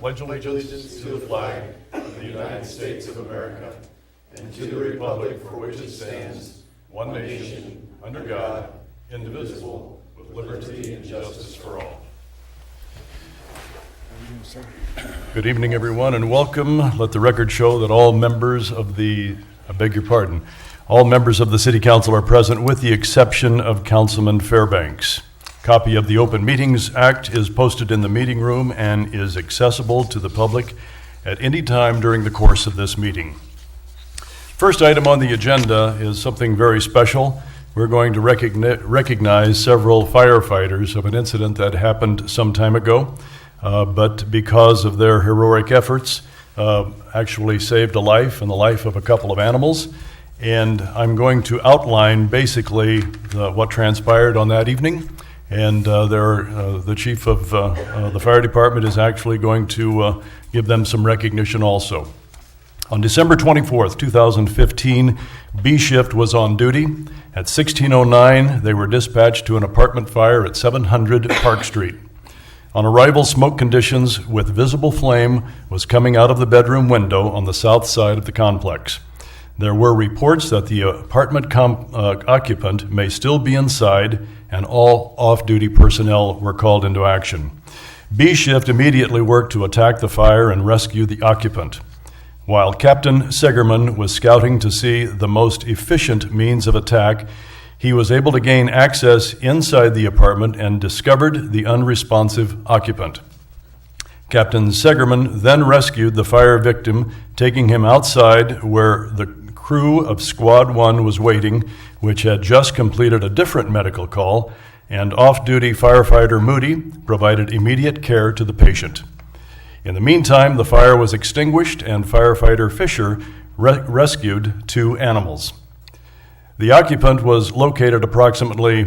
pledge allegiance to the flag of the United States of America and to the republic for which it stands, one nation, under God, indivisible, with liberty and justice for all. Good evening, everyone, and welcome. Let the record show that all members of all members of the City Council are present with the exception of Councilman Fairbanks. Copy of the Open Meetings Act is posted in the meeting room and is accessible to the public at any time during the course of this meeting. First item on the agenda is something very special. We're going to recognize several firefighters of an incident that happened some time ago, but because of their heroic efforts, actually saved a life and the life of a couple of animals. And I'm going to outline basically what transpired on that evening. And the chief of the fire department is actually going to give them some recognition also. On December 24th, 2015, B Shift was on duty. At 16:09, they were dispatched to an apartment fire at 700 Park Street. On arrival, smoke conditions with visible flame was coming out of the bedroom window on the south side of the complex. There were reports that the apartment occupant may still be inside, and all off-duty personnel were called into action. B Shift immediately worked to attack the fire and rescue the occupant. While Captain Segerman was scouting to see the most efficient means of attack, he was able to gain access inside the apartment and discovered the unresponsive occupant. Captain Segerman then rescued the fire victim, taking him outside where the crew of Squad 1 was waiting, which had just completed a different medical call, and off-duty firefighter Moody provided immediate care to the patient. In the meantime, the fire was extinguished and firefighter Fisher rescued 2 animals. The occupant was located approximately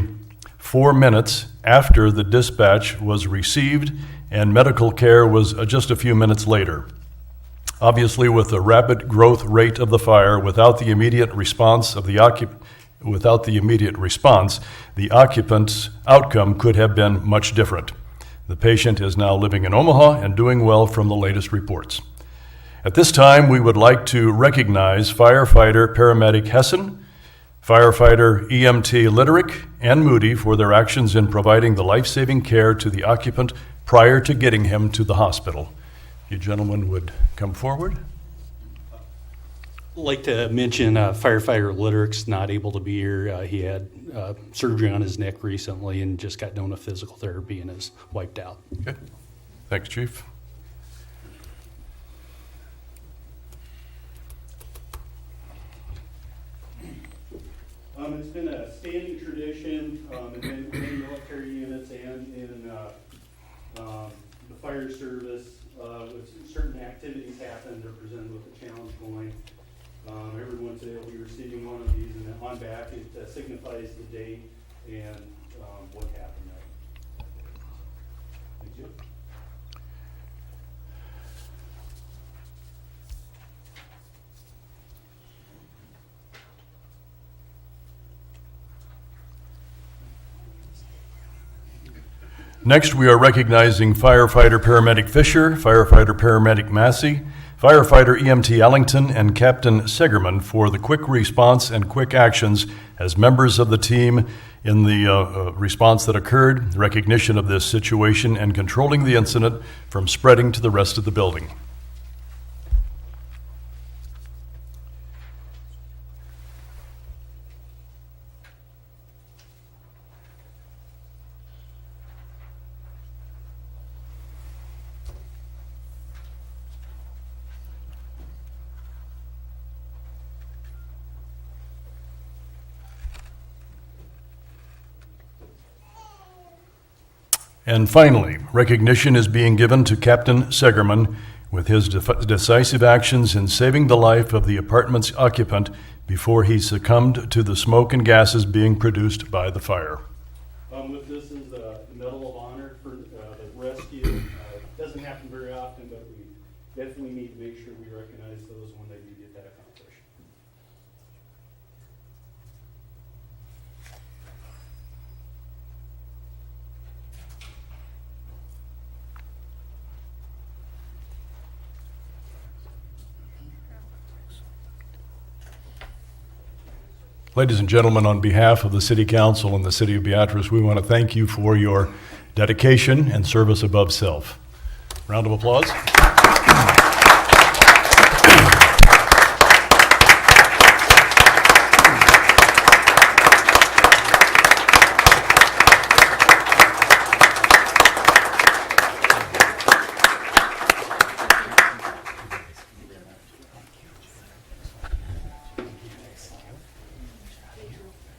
4 minutes after the dispatch was received, and medical care was just a few minutes later. Obviously, with the rapid growth rate of the fire, without the immediate response, the occupant's outcome could have been much different. The patient is now living in Omaha and doing well from the latest reports. At this time, we would like to recognize firefighter paramedic Hessen, firefighter EMT Litterick, and Moody for their actions in providing the life-saving care to the occupant prior to getting him to the hospital. You gentlemen would come forward. I'd like to mention firefighter Litterick's not able to be here. He had surgery on his neck recently and just got done with physical therapy and is wiped out. Okay. Thanks, Chief. It's been a standing tradition in military units and in the fire service. With certain activities happen, they're presented with a challenge coin. Everyone today will be receiving one of these, and then on back it signifies the date and what happened there. Thank you. Next, we are recognizing firefighter paramedic Fisher, firefighter paramedic Massey, firefighter EMT Ellington, and Captain Segerman for the quick response and quick actions as members of the team in the response that occurred, recognition of this situation, and controlling the incident from spreading to the rest of the building. And finally, recognition is being given to Captain Segerman with his decisive actions in saving the life of the apartment's occupant before he succumbed to the smoke and gases being produced by the fire. With this is the Medal of Honor for the rescue. It doesn't happen very often, but we definitely need to make sure we recognize those when they do get that accomplished. Ladies and gentlemen, on behalf of the City Council and the City of Beatrice, we want to thank you for your dedication and service above self. Round of applause.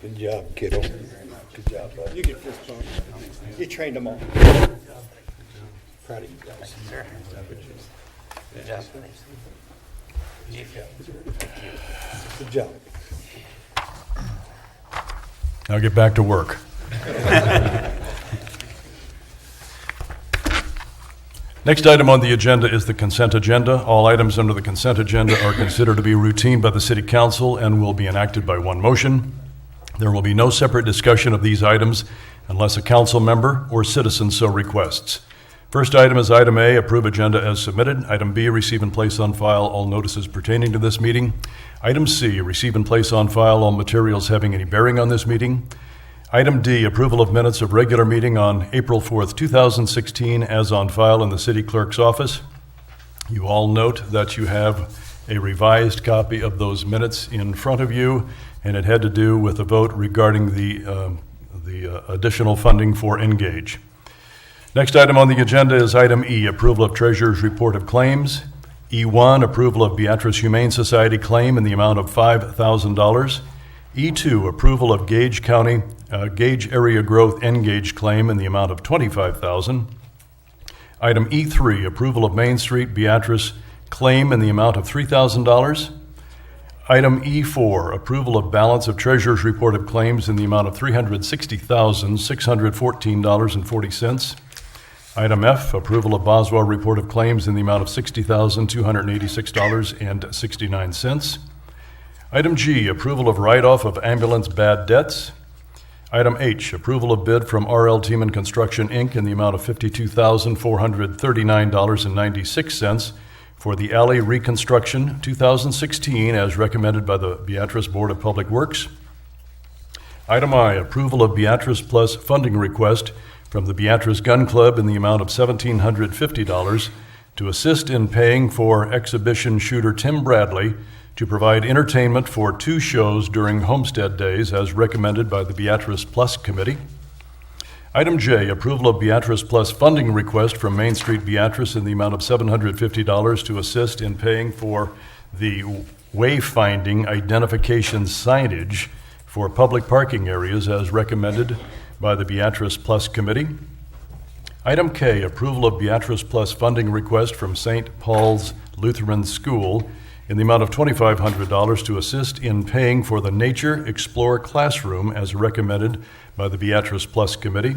Good job, kiddo. Good job, bud. You get fist bump. You trained them all. Proud of you guys. Good job. Good job. Now get back to work. Next item on the agenda is the consent agenda. All items under the consent agenda are considered to be routine by the City Council and will be enacted by one motion. There will be no separate discussion of these items unless a council member or citizen so requests. First item is item A, approve agenda as submitted. Item B, receive and place on file all notices pertaining to this meeting. Item C, receive and place on file all materials having any bearing on this meeting. Item D, approval of minutes of regular meeting on April 4th, 2016, as on file in the city clerk's office. You all note that you have a revised copy of those minutes in front of you, and it had to do with a vote regarding the additional funding for Engage. Next item on the agenda is item E, approval of Treasurer's Report of Claims. E1, approval of Beatrice Humane Society claim in the amount of $5,000. E2, approval of Gage County, Gage Area Growth Engage claim in the amount of $25,000. Item E3, approval of Main Street Beatrice claim in the amount of $3,000. Item E4, approval of balance of Treasurer's Report of Claims in the amount of $360,614.40. Item F, approval of Boswell Report of Claims in the amount of $60,286.69. Item G, approval of write-off of ambulance bad debts. Item H, approval of bid from R.L. Tiemann Construction, Inc. in the amount of $52,439.96 for the alley reconstruction 2016 as recommended by the Beatrice Board of Public Works. Item I, approval of Beatrice Plus funding request from the Beatrice Gun Club in the amount of $1,750 to assist in paying for exhibition shooter Tim Bradley to provide entertainment for 2 shows during Homestead Days as recommended by the Beatrice Plus Committee. Item J, approval of Beatrice Plus funding request from Main Street Beatrice in the amount of $750 to assist in paying for the wayfinding identification signage for public parking areas as recommended by the Beatrice Plus Committee. Item K, approval of Beatrice Plus funding request from St. Paul's Lutheran School in the amount of $2,500 to assist in paying for the Nature Explore classroom as recommended by the Beatrice Plus Committee.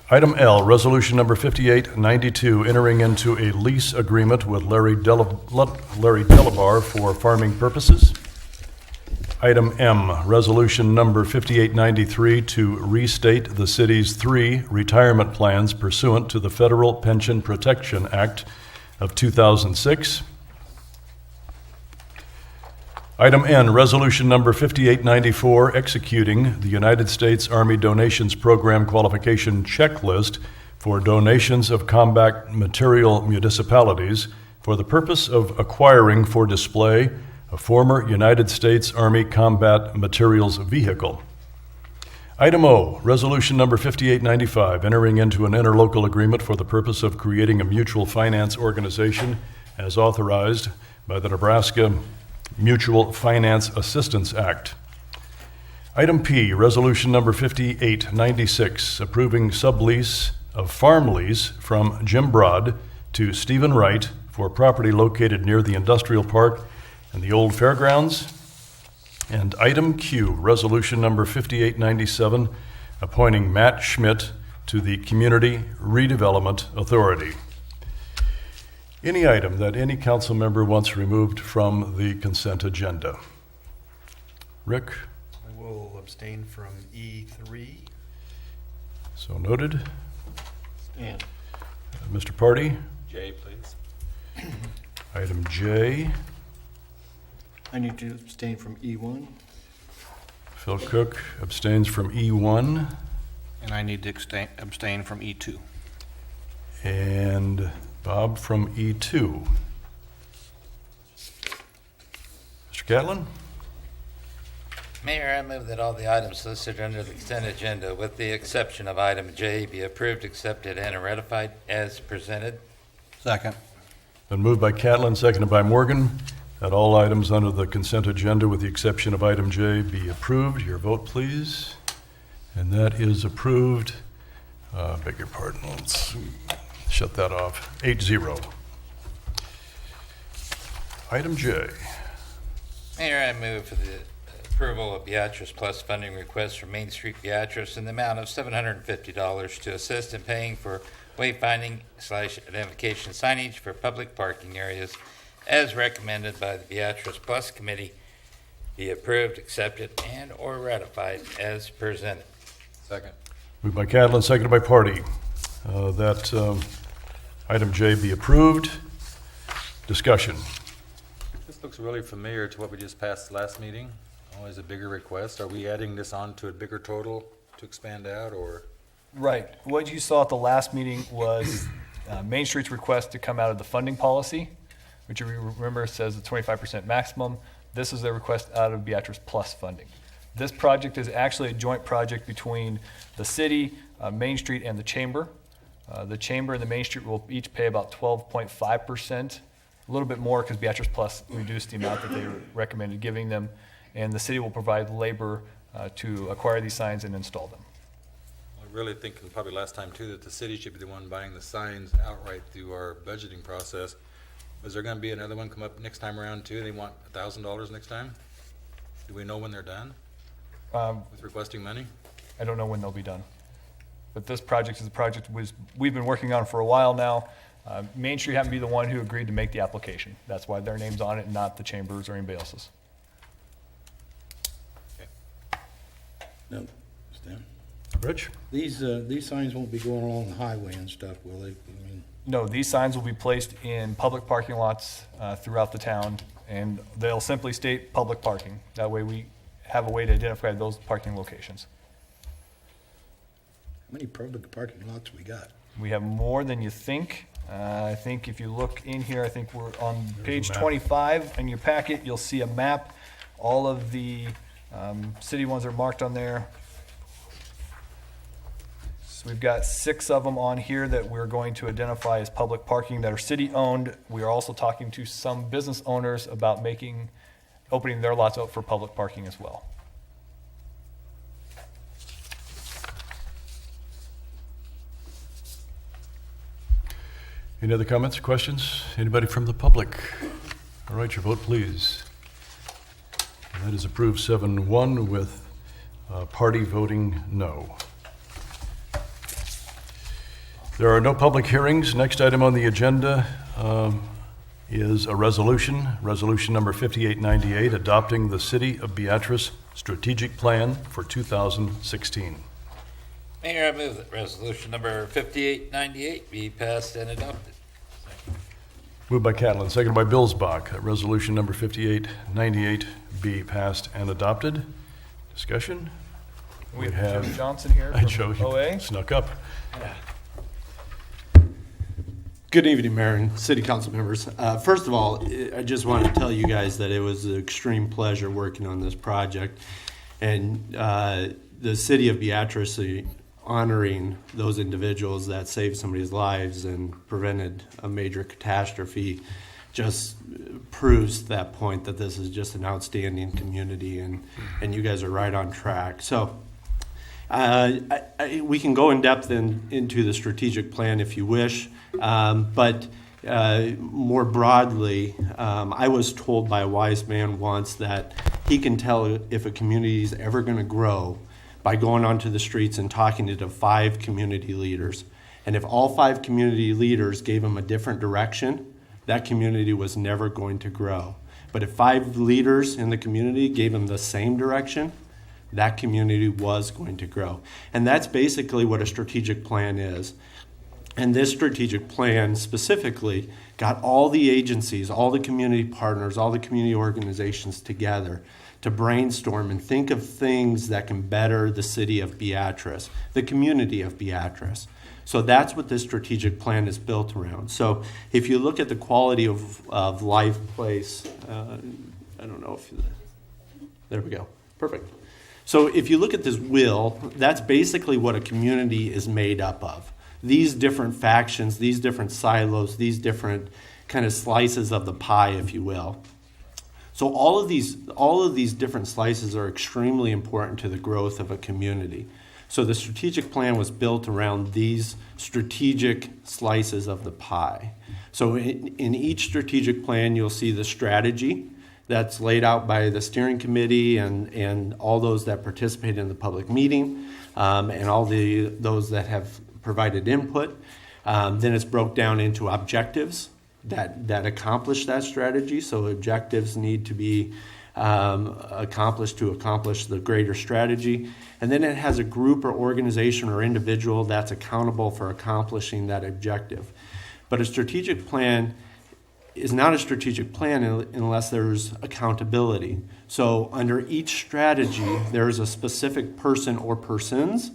Item L, resolution number 5892, entering into a lease agreement with Larry Delabar for farming purposes. Item M, resolution number 5893 to restate the city's 3 retirement plans pursuant to the Federal Pension Protection Act of 2006. Item N, resolution number 5894, executing the United States Army Donations Program qualification checklist for donations of combat material municipalities for the purpose of acquiring for display a former United States Army combat materials vehicle. Item O, resolution number 5895, entering into an interlocal agreement for the purpose of creating a mutual finance organization as authorized by the Nebraska Mutual Finance Assistance Act. Item P, resolution number 5896, approving sublease of farm lease from Jim Broad to Stephen Wright for property located near the industrial park and the old fairgrounds. And item Q, resolution number 5897, appointing Matt Schmidt to the Community Redevelopment Authority. Any item that any council member wants removed from the consent agenda? Rick? I will abstain from E3. So noted. And Mr. Party? Jay, please. Item J. I need to abstain from E1. Phil Cook abstains from E1. And I need to abstain from E E2. And Bob from E2. Mr. Catlin? Mayor, I move that all the items listed under the consent agenda, with the exception of item J, be approved, accepted, and ratified as presented. Second. Been moved by Catlin, seconded by Morgan, that all items under the consent agenda, with the exception of item J, be approved. Your vote, please. And that is approved. Beg your pardon, let's shut that off. 8-0. Item J. Mayor, I move for the approval of Beatrice Plus funding request from Main Street Beatrice in the amount of $750 to assist in paying for wayfinding/identification signage for public parking areas as recommended by the Beatrice Plus Committee, be approved, accepted, and/or ratified as presented. Second. Moved by Catlin, seconded by Party, that item J be approved. Discussion. This looks really familiar to what we just passed last meeting. Always a bigger request. Are we adding this on to a bigger total to expand out, or? Right. What you saw at the last meeting was Main Street's request to come out of the funding policy, which you remember says the 25% maximum. This is their request out of Beatrice Plus funding. This project is actually a joint project between the city, Main Street, and the Chamber. The Chamber and the Main Street will each pay about 12.5%, a little bit more because Beatrice Plus reduced the amount that they recommended giving them, and the city will provide labor to acquire these signs and install them. I'm really thinking probably last time too that the city should be the one buying the signs outright through our budgeting process. Is there going to be another one come up next time around too? They want $1,000 next time? Do we know when they're done with requesting money? I don't know when they'll be done. But this project is a project we've been working on for a while now. Main Street happened to be the one who agreed to make the application. That's why their name's on it, not the Chambers or anybody else's. No, Stan. Rich? These signs won't be going along the highway and stuff, will they? I mean, No, these signs will be placed in public parking lots throughout the town, and they'll simply state public parking. That way we have a way to identify those parking locations. how many public parking lots we got? We have more than you think. I think if you look in here, I think we're on page map. 25 in your packet, you'll see a map. All of the city ones are marked on there. So we've got 6 of them on here that we're going to identify as public parking that are city-owned. We are also talking to some business owners about opening their lots up for public parking as well. Any other comments, questions? Anybody from the public? All right, your vote, please. And that is approved 7-1 with Party voting no. There are no public hearings. Next item on the agenda is a resolution number 5898, adopting the City of Beatrice Strategic Plan for 2016. Mayor, I move that resolution number 5898 be passed and adopted. Moved by Catlin, seconded by Billsbach, that resolution number 5898 be passed and adopted. Discussion? We have Joe Johnson here Joe, from you OA. snuck up. Good evening, Mayor and City Council members. First of all, I just want to tell you guys that it was an extreme pleasure working on this project. And the City of Beatrice honoring those individuals that saved somebody's lives and prevented a major catastrophe just proves that point that this is just an outstanding community, and you guys are right on track. So we can go in depth into the strategic plan if you wish, but more broadly, I was told by a wise man once that he can tell if a community is ever going to grow by going onto the streets and talking to the 5 community leaders. And if all 5 community leaders gave him a different direction, that community was never going to grow. But if 5 leaders in the community gave him the same direction, that community was going to grow. And that's basically what a strategic plan is. And this strategic plan specifically got all the agencies, all the community partners, all the community organizations together to brainstorm and think of things that can better the city of Beatrice, the community of Beatrice. So that's what this strategic plan is built around. So if you look at the quality of life place, I don't know if, there we go, perfect. So if you look at this wheel, that's basically what a community is made up of. These different factions, these different silos, these different kind of slices of the pie, if you will. So all of these different slices are extremely important to the growth of a community. So the strategic plan was built around these strategic slices of the pie. So in each strategic plan, you'll see the strategy that's laid out by the steering committee and all those that participate in the public meeting, and all those that have provided input. Then it's broke down into objectives that accomplish that strategy. So objectives need to be accomplished to accomplish the greater strategy. And then it has a group or organization or individual that's accountable for accomplishing that objective. But a strategic plan is not a strategic plan unless there's accountability. So under each strategy, there is a specific person or persons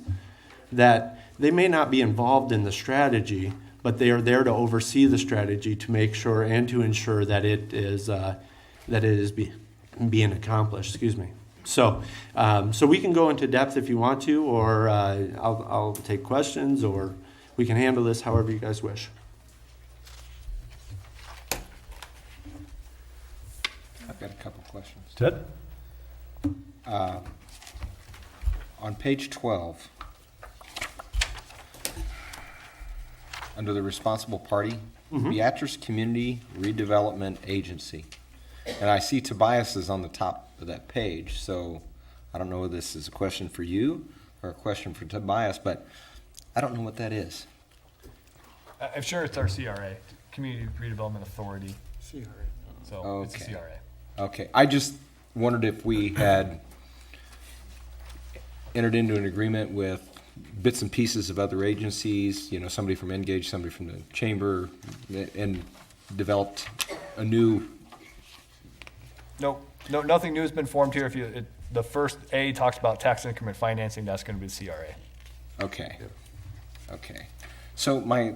that they may not be involved in the strategy, but they are there to oversee the strategy to make sure and to ensure that it is being accomplished. Excuse me. So we can go into depth if you want to, or I'll take questions, or we can handle this however you guys wish. I've got a couple questions. Ted? On page 12, under the responsible party, Beatrice Community Redevelopment Agency. And I see Tobias is on the top of that page, so I don't know if this is a question for you or a question for Tobias, but I don't know what that is. I'm sure it's our CRA, Community Redevelopment Authority. CRA. So it's a Okay. CRA. Okay, I just wondered if we had entered into an agreement with bits and pieces of other agencies, you know, somebody from Engage, somebody from the Chamber, and developed a new, No, nothing new has been formed here. The first A talks about tax increment financing, that's going to be the CRA. okay. Okay. So my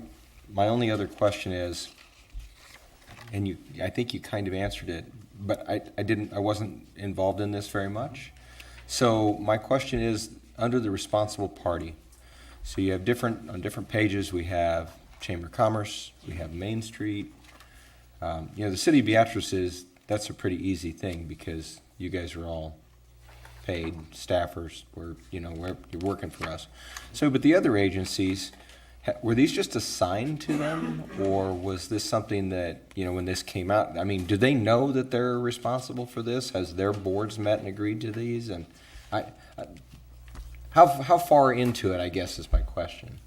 only other question is, and I think you kind of answered it, but I wasn't involved in this very much. So my question is, under the responsible party, so you have on different pages, we have Chamber of Commerce, we have Main Street. You know, the city of Beatrice that's a pretty easy thing because you guys are all paid staffers, you're working for us. So, but the other agencies, were these just assigned to them, or was this something that, when this came out, I mean, do they know that they're responsible for this? Has their boards met and agreed to these? And how far into it, I guess, is my question.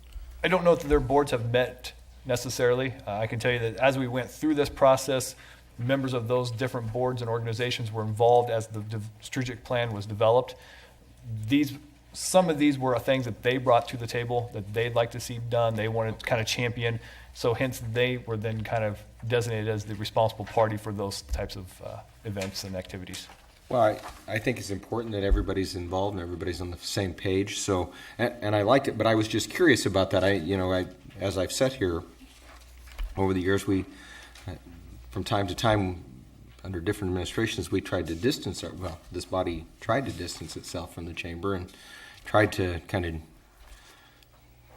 I don't know that their boards have met necessarily. I can tell you that as we went through this process, members of those different boards and organizations were involved as the strategic plan was developed. Some of these were things that they brought to the table that they'd like to see done. They wanted to kind of champion. So hence they were then kind of designated as the responsible party for those types of events and activities. Well, I think it's important that everybody's involved and everybody's on the same page. So, and I liked it, but I was just curious about that. As I've sat here over the years, from time to time, under different administrations, we tried to distance this body tried to distance itself from the chamber and tried to kind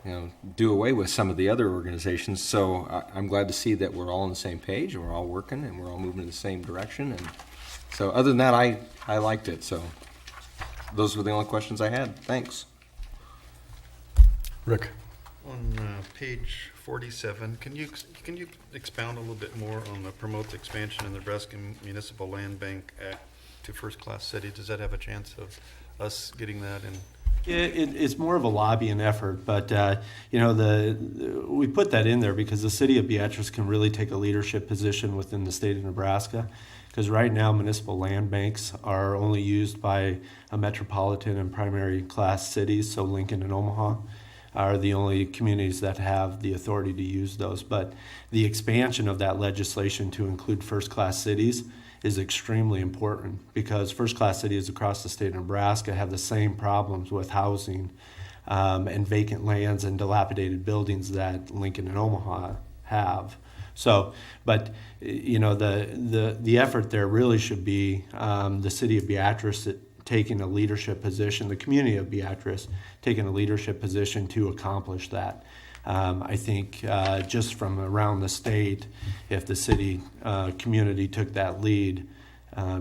of, do away with some of the other organizations. So I'm glad to see that we're all on the same page and we're all working and we're all moving in the same direction. And so other than that, I liked it. So those were the only questions I had. Thanks. Rick? On page 47, can you expound a little bit more on the promote the expansion in the Nebraska Municipal Land Bank Act to first-class cities? Does that have a chance of us getting that in? It's more of a lobbying effort, but we put that in there because the city of Beatrice can really take a leadership position within the state of Nebraska. Because right now, municipal land banks are only used by a metropolitan and primary class cities, so Lincoln and Omaha. are the only communities that have the authority to use those. But the expansion of that legislation to include first-class cities is extremely important, because first-class cities across the state of Nebraska have the same problems with housing and vacant lands and dilapidated buildings that Lincoln and Omaha have. So, but you know, the effort there really should be the city of Beatrice taking a leadership position, the community of Beatrice taking a leadership position to accomplish that. I think just from around the state, if the city community took that lead,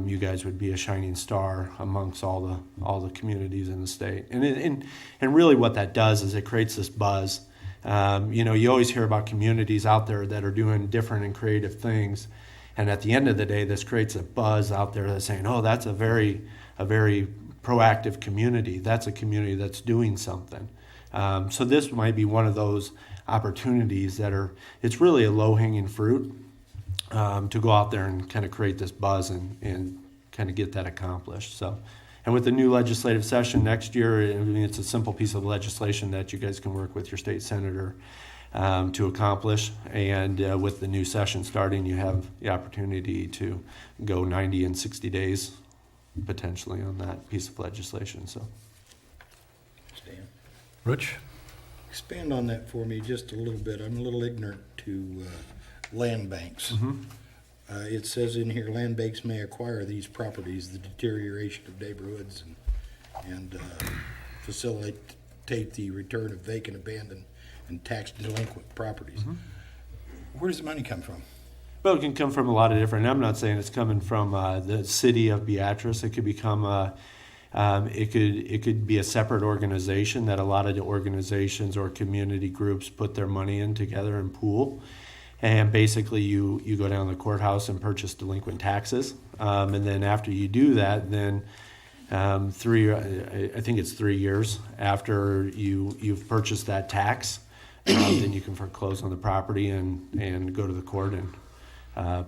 you guys would be a shining star amongst all the communities in the state. And really what that does is it creates this buzz. You know, you always hear about communities out there that are doing different and creative things, and at the end of the day, this creates a buzz out there that's saying, "Oh, that's a very proactive community. That's a community that's doing something." So this might be one of those opportunities it's really a low-hanging fruit to go out there and kind of create this buzz and kind of get that accomplished. So, and with the new legislative session next year, I mean, it's a simple piece of legislation that you guys can work with your state senator to accomplish. And with the new session starting, you have the opportunity to go 90 and 60 days potentially on that piece of legislation. So, Stan, Rich? expand on that for me just a little bit. I'm a little ignorant to land banks. It says in here, land banks may acquire these properties, the deterioration of neighborhoods, and facilitate the return of vacant, abandoned, and tax delinquent properties. Where does the money come from? well, it can come from a lot of different. I'm not saying it's coming from the city of Beatrice. It could become it could be a separate organization that a lot of the organizations or community groups put their money in together and pool. And basically you go down to the courthouse and purchase delinquent taxes. And then after you do that, then I think it's 3 years after you've purchased that tax, then you can foreclose on the property and go to the court and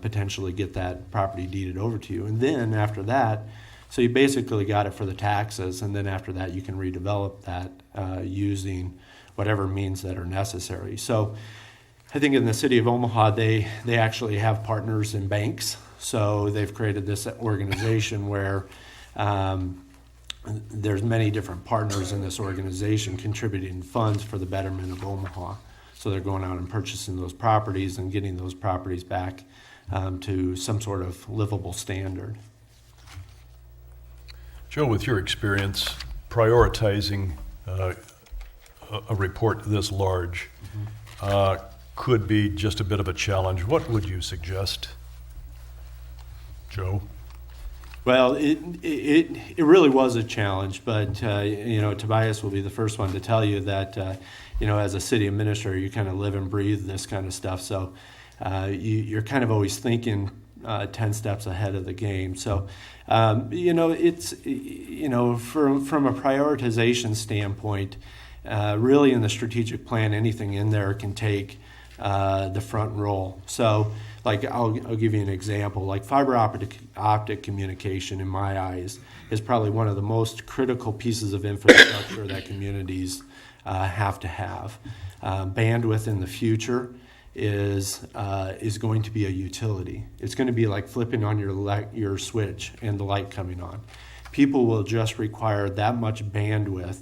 potentially get that property deeded over to you. And then after that, so you basically got it for the taxes, and then after that you can redevelop that using whatever means that are necessary. So I think in the city of Omaha, they actually have partners in banks. So they've created this organization where there's many different partners in this organization contributing funds for the betterment of Omaha. So they're going out and purchasing those properties and getting those properties back to some sort of livable standard. Joe, with your experience prioritizing a report this large, could be just a bit of a challenge. What would you suggest, Joe? Well, it really was a challenge, but Tobias will be the first one to tell you that as a city administrator, you kind of live and breathe this kind of stuff. So you're kind of always thinking 10 steps ahead of the game. So it's from a prioritization standpoint, really in the strategic plan, anything in there can take the front role. So, like I'll give you an example. Like fiber optic communication, in my eyes, is probably one of the most critical pieces of infrastructure that communities have to have. Bandwidth in the future is going to be a utility. It's going to be like flipping on your switch and the light coming on. People will just require that much bandwidth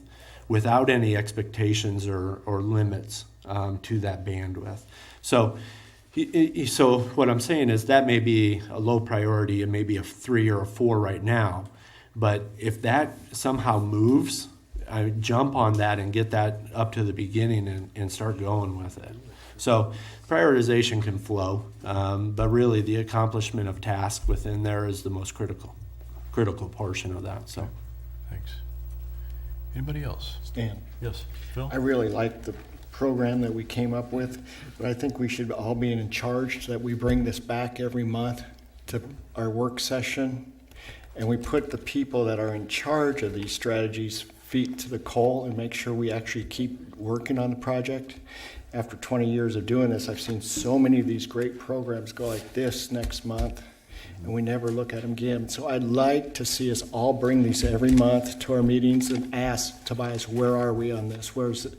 without any expectations or limits to that bandwidth. So what I'm saying is that may be a low priority, it may be a 3 or a 4 right now, but if that somehow moves, I jump on that and get that up to the beginning and start going with it. So prioritization can flow, but really the accomplishment of tasks within there is the most critical portion of that. So, Thanks. Anybody else? Stan, Yes, Phil? I really like the program that we came up with, but I think we should all be in charge that we bring this back every month to our work session, and we put the people that are in charge of these strategies feet to the coal and make sure we actually keep working on the project. After 20 years of doing this, I've seen so many of these great programs go like this next month, and we never look at them again. So I'd like to see us all bring these every month to our meetings and ask Tobias, where are we on this? Where is it?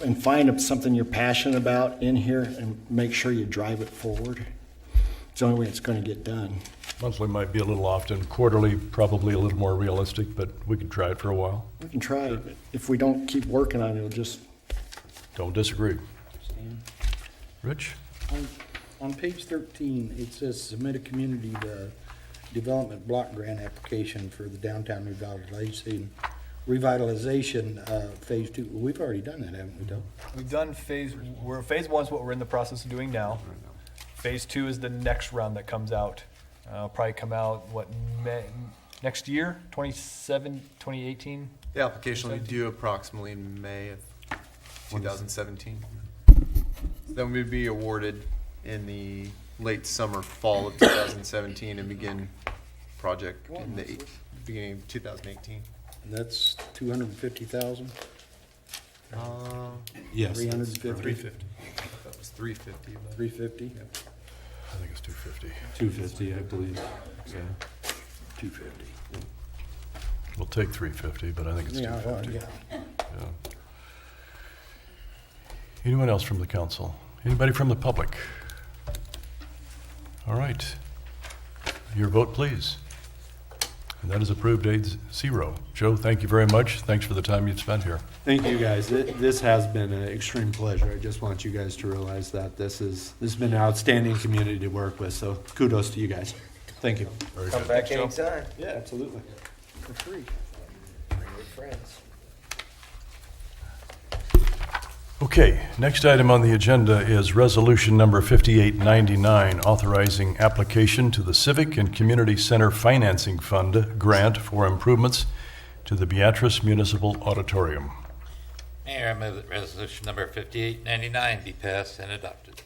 And find something you're passionate about in here and make sure you drive it forward. It's the only way it's going to get done. Monthly might be a little often, quarterly probably a little more realistic, but we could try it for a while. We can try it, but if we don't keep working on it, it'll just, Don't disagree. Rich? On page 13, it says submit a community development block grant application for the downtown revitalization phase 2. We've already done that, haven't we, Doug? We've done phase 1 is what we're in the process of doing now. Phase 2 is the next round that comes out. Probably come out, next year, 2018? The application will be due approximately in May of 2017. Then we'd be awarded in the late summer, fall of 2017 and begin project in the beginning of 2018. And that's 250,000? Yes. 350? 350. That was 350. but- 350? I think it's 250. 250, I believe. Yeah. 250. We'll take 350, but I think it's Yeah, well, 250. yeah. Yeah. Anyone else from the council? Anybody from the public? All right. Your vote, please. And that is approved 8-0. Joe, thank you very much. Thanks for the time you've spent here. Thank you, guys. This has been an extreme pleasure. I just want you guys to realize that this has been an outstanding community to work with, so kudos to you guys. Thank you. Very Come good. back anytime. Yeah, absolutely. for free. Bring your friends. Okay, next item on the agenda is Resolution Number 5899, authorizing application to the Civic and Community Center Financing Fund grant for improvements to the Beatrice Municipal Auditorium. Mayor, I move that resolution number 5899 be passed and adopted.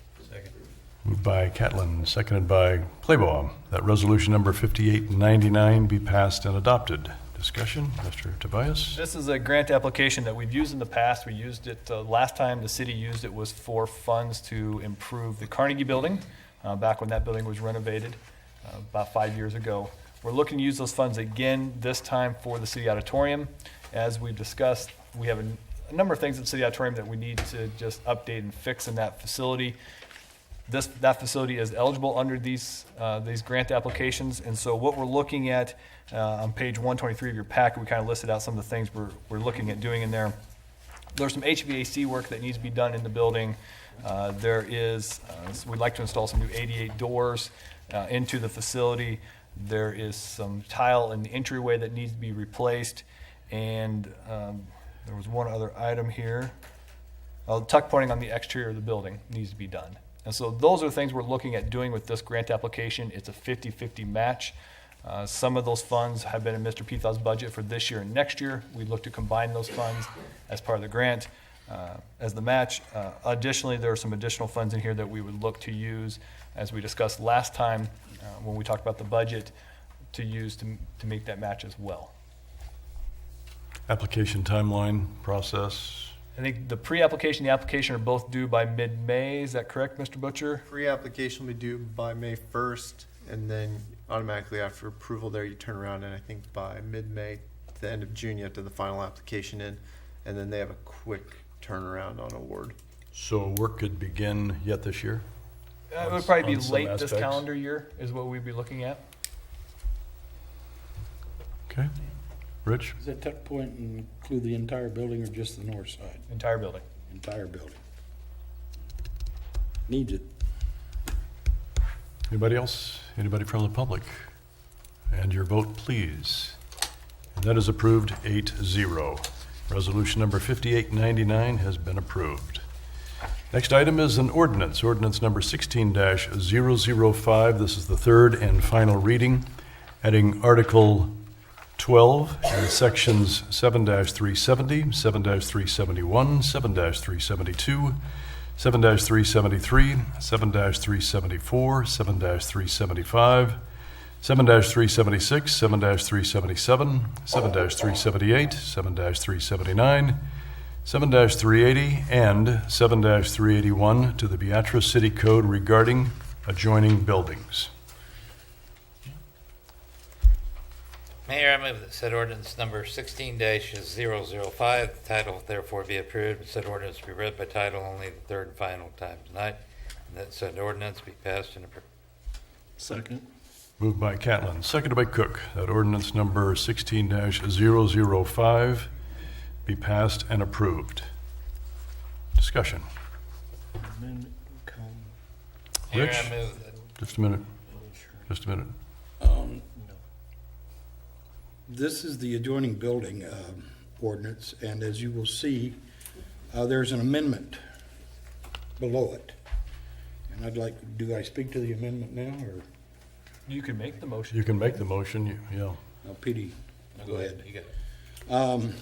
Moved by Catlin, seconded by Playbaugh, that resolution number 5899 be passed and adopted. Discussion, Mr. Tobias? This is a grant application that we've used in the past. We used it, last time the city used it was for funds to improve the Carnegie Building, back when that building was renovated about 5 years ago. We're looking to use those funds again, this time for the city auditorium. As we've discussed, we have a number of things at the city auditorium that we need to just update and fix in that facility. That facility is eligible under these grant applications, and so what we're looking at on page 123 of your packet, we kind of listed out some of the things we're looking at doing in there. There's some HVAC work that needs to be done in the building. So we'd like to install some new 88 doors into the facility. There is some tile in the entryway that needs to be replaced, and there was one other item here. Tuck pointing on the exterior of the building needs to be done. And so those are the things we're looking at doing with this grant application. It's a 50-50 match. Some of those funds have been in Mr. Pethaw's budget for this year and next year. We look to combine those funds as part of the grant as the match. Additionally, there are some additional funds in here that we would look to use, as we discussed last time when we talked about the budget, to use to make that match as well. Application timeline, process. I think the pre-application and the application are both due by mid-May. Is that correct, Mr. Butcher? Pre-application will be due by May 1st, and then automatically after approval there, you turn around, and I think by mid-May, to the end of June, you have to have the final application in, and then they have a quick turnaround on award. So work could begin yet this year? It would probably be on some late this aspects. calendar year is what we'd be looking at. Okay. Rich? Does that tuck point include the entire building or just the north side? Entire building. Entire building. Needs it. Anybody else? Anybody from the public? And your vote, please. And that is approved 8-0. Resolution number 5899 has been approved. Next item is an ordinance, ordinance number 16-005. This is the third and final reading, adding Article 12 and sections 7-370, 7-371, 7-372, 7-373, 7-374, 7-375, 7-376, 7-377, 7-378, 7-379, 7-380, and 7-381 to the Beatrice City Code regarding adjoining buildings. Mayor, I move that said ordinance number 16-005, the title therefore be approved, and said ordinance be read by title only the third and final time tonight, and that said ordinance be passed and approved. Second. Moved by Catlin, seconded by Cook, that ordinance number 16-005 be passed and approved. Discussion. Mayor, Rich? I move that Just a minute. Just a minute. This is the adjoining building ordinance, and as you will see, there's an amendment below it. And I'd like, do I speak to the amendment now, or? You can make the motion. You can make the motion, yeah. PD, go ahead. You got it.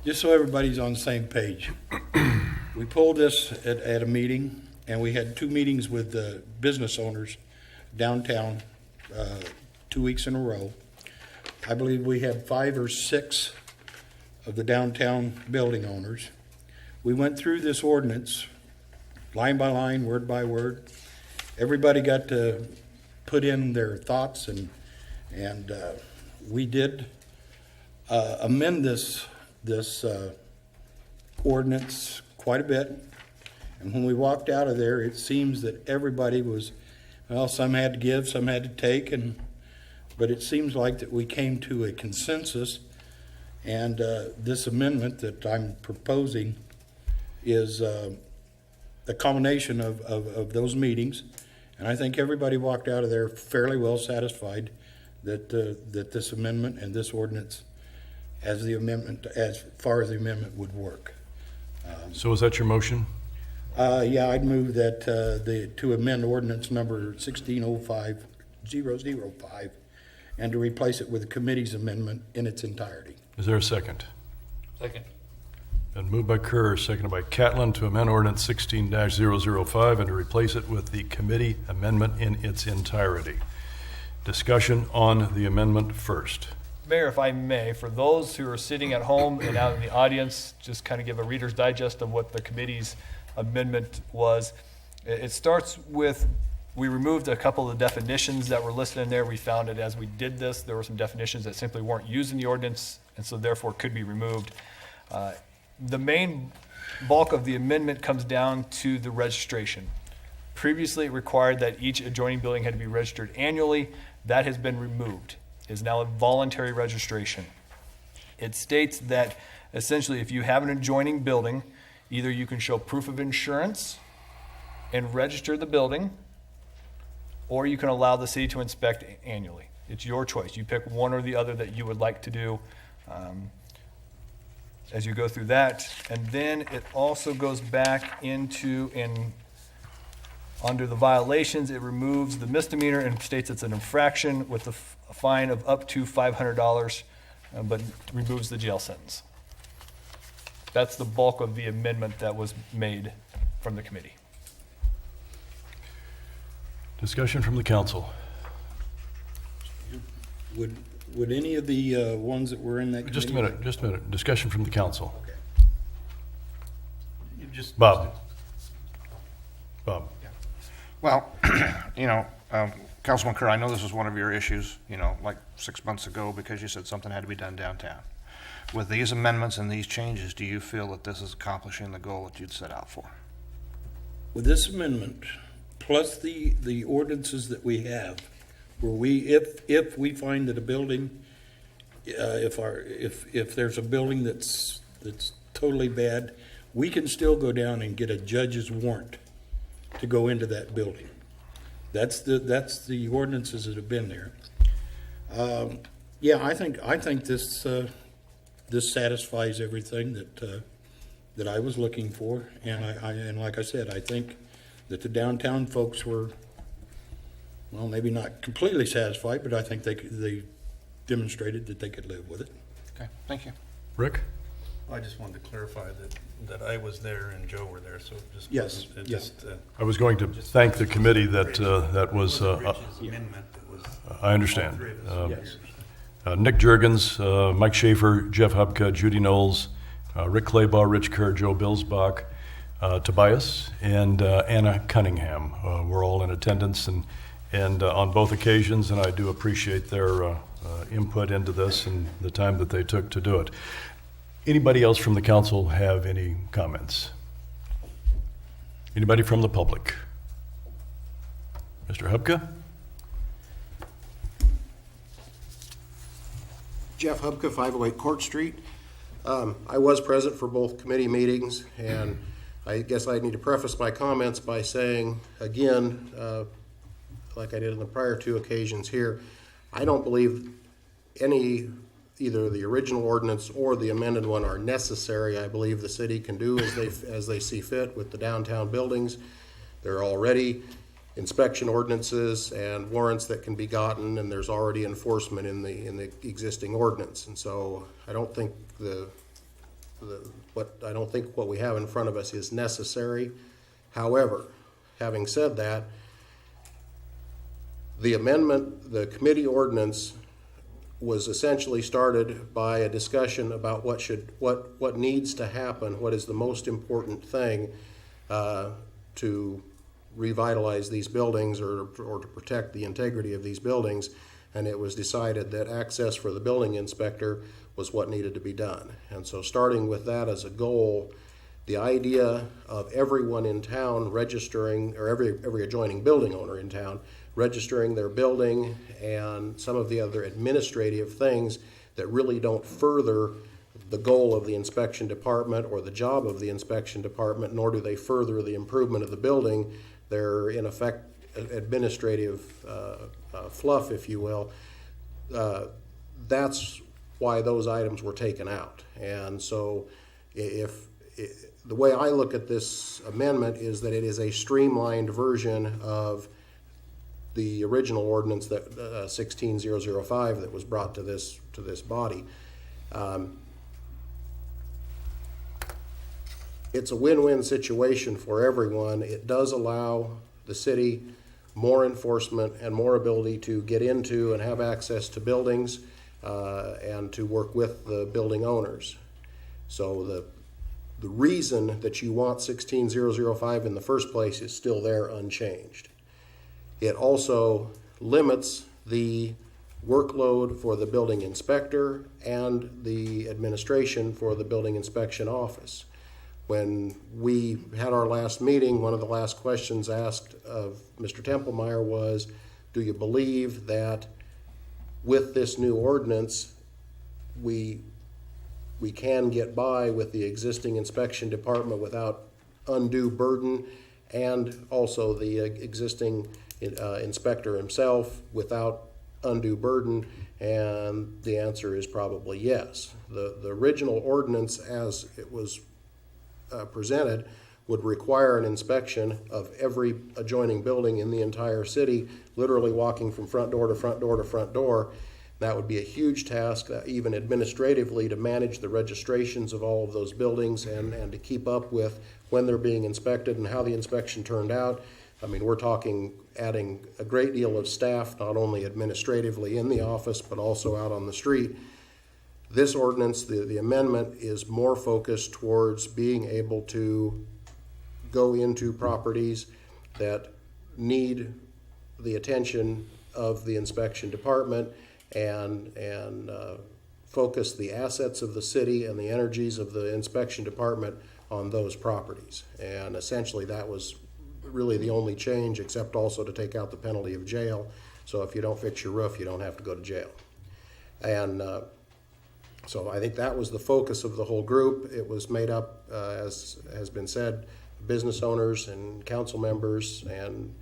Just so everybody's on the same page, we pulled this at a meeting, and we had 2 meetings with the business owners downtown 2 weeks in a row. I believe we had 5 or 6 of the downtown building owners. We went through this ordinance line by line, word by word. Everybody got to put in their thoughts, and we did amend this ordinance quite a bit. And when we walked out of there, it seems that everybody was, well, some had to give, some had to take, but it seems like that we came to a consensus, and this amendment that I'm proposing is a combination of those meetings, and I think everybody walked out of there fairly well satisfied that this amendment and this ordinance, as far as the amendment would work. So is that your motion? Yeah, I'd move that to amend ordinance number 1605, and to replace it with the committee's amendment in its entirety. Is there a second? Second. And moved by Kerr, seconded by Catlin to amend ordinance 16-005 and to replace it with the committee amendment in its entirety. Discussion on the amendment first. Mayor, if I may, for those who are sitting at home and out in the audience, just kind of give a Reader's Digest of what the committee's amendment was. It starts with, we removed a couple of the definitions that were listed in there. We found that as we did this, there were some definitions that simply weren't used in the ordinance, and so therefore could be removed. The main bulk of the amendment comes down to the registration. Previously, it required that each adjoining building had to be registered annually. That has been removed. It is now a voluntary registration. It states that essentially if you have an adjoining building, either you can show proof of insurance and register the building, or you can allow the city to inspect annually. It's your choice. You pick one or the other that you would like to do as you go through that. And then it also goes back into, under the violations, it removes the misdemeanor and states it's an infraction with a fine of up to $500, but removes the jail sentence. That's the bulk of the amendment that was made from the committee. Discussion from the council. Would any of the ones that were in that committee? Just a minute. Discussion from the council. Okay. Bob. Well, Councilman Kerr, I know this was one of your issues, like 6 months ago, because you said something had to be done downtown. With these amendments and these changes, do you feel that this is accomplishing the goal that you'd set out for? With this amendment, plus the ordinances that we have, where if we find that a building, if there's a building that's totally bad, we can still go down and get a judge's warrant to go into that building. That's the ordinances that have been there. Yeah, I think this satisfies everything that I was looking for, and like I said, I think that the downtown folks were, well, maybe not completely satisfied, but I think they demonstrated that they could live with it. Okay, thank you. Rick? I just wanted to clarify that I was there and Joe were there, so it just Yes, wasn't, it yeah. just, I was going to thank the committee that was, Rich's amendment that was. I understand. all three of us. Yes. Nick Jurgens, Mike Schaefer, Jeff Hubka, Judy Knowles, Rick Claybaugh, Rich Kerr, Joe Bilsbach, Tobias, and Anna Cunningham. We're all in attendance and on both occasions, and I do appreciate their input into this and the time that they took to do it. Anybody else from the council have any comments? Anybody from the public? Mr. Hubka? Jeff Hubka, 508 Court Street. I was present for both committee meetings, and I guess I need to preface my comments by saying, again, like I did in the prior two occasions here, I don't believe either the original ordinance or the amended one are necessary. I believe the city can do as they see fit with the downtown buildings. There are already inspection ordinances and warrants that can be gotten, and there's already enforcement in the existing ordinance. And so I don't think what we have in front of us is necessary. However, having said that, the amendment, the committee ordinance, was essentially started by a discussion about what needs to happen, what is the most important thing to revitalize these buildings or to protect the integrity of these buildings. And it was decided that access for the building inspector was what needed to be done. And so starting with that as a goal, the idea of everyone in town registering, or every adjoining building owner in town registering their building, and some of the other administrative things that really don't further the goal of the inspection department or the job of the inspection department, nor do they further the improvement of the building. They're in effect administrative fluff, if you will. That's why those items were taken out. And so the way I look at this amendment is that it is a streamlined version of the original ordinance that 16005 that was brought to this body. It's a win-win situation for everyone. It does allow the city more enforcement and more ability to get into and have access to buildings and to work with the building owners. So the reason that you want 16005 in the first place is still there unchanged. It also limits the workload for the building inspector and the administration for the building inspection office. When we had our last meeting, one of the last questions asked of Mr. Templemeyer was, do you believe that with this new ordinance, we can get by with the existing inspection department without undue burden, and also the existing inspector himself without undue burden? And the answer is probably yes. The original ordinance, as it was presented, would require an inspection of every adjoining building in the entire city, literally walking from front door to front door to front door. That would be a huge task, even administratively, to manage the registrations of all of those buildings and to keep up with when they're being inspected and how the inspection turned out. I mean, we're talking adding a great deal of staff, not only administratively in the office, but also out on the street. This ordinance, the amendment, is more focused towards being able to go into properties that need the attention of the inspection department and focus the assets of the city and the energies of the inspection department on those properties. And essentially that was really the only change, except also to take out the penalty of jail. So if you don't fix your roof, you don't have to go to jail. And so I think that was the focus of the whole group. It was made up, as has been said, business owners and council members, and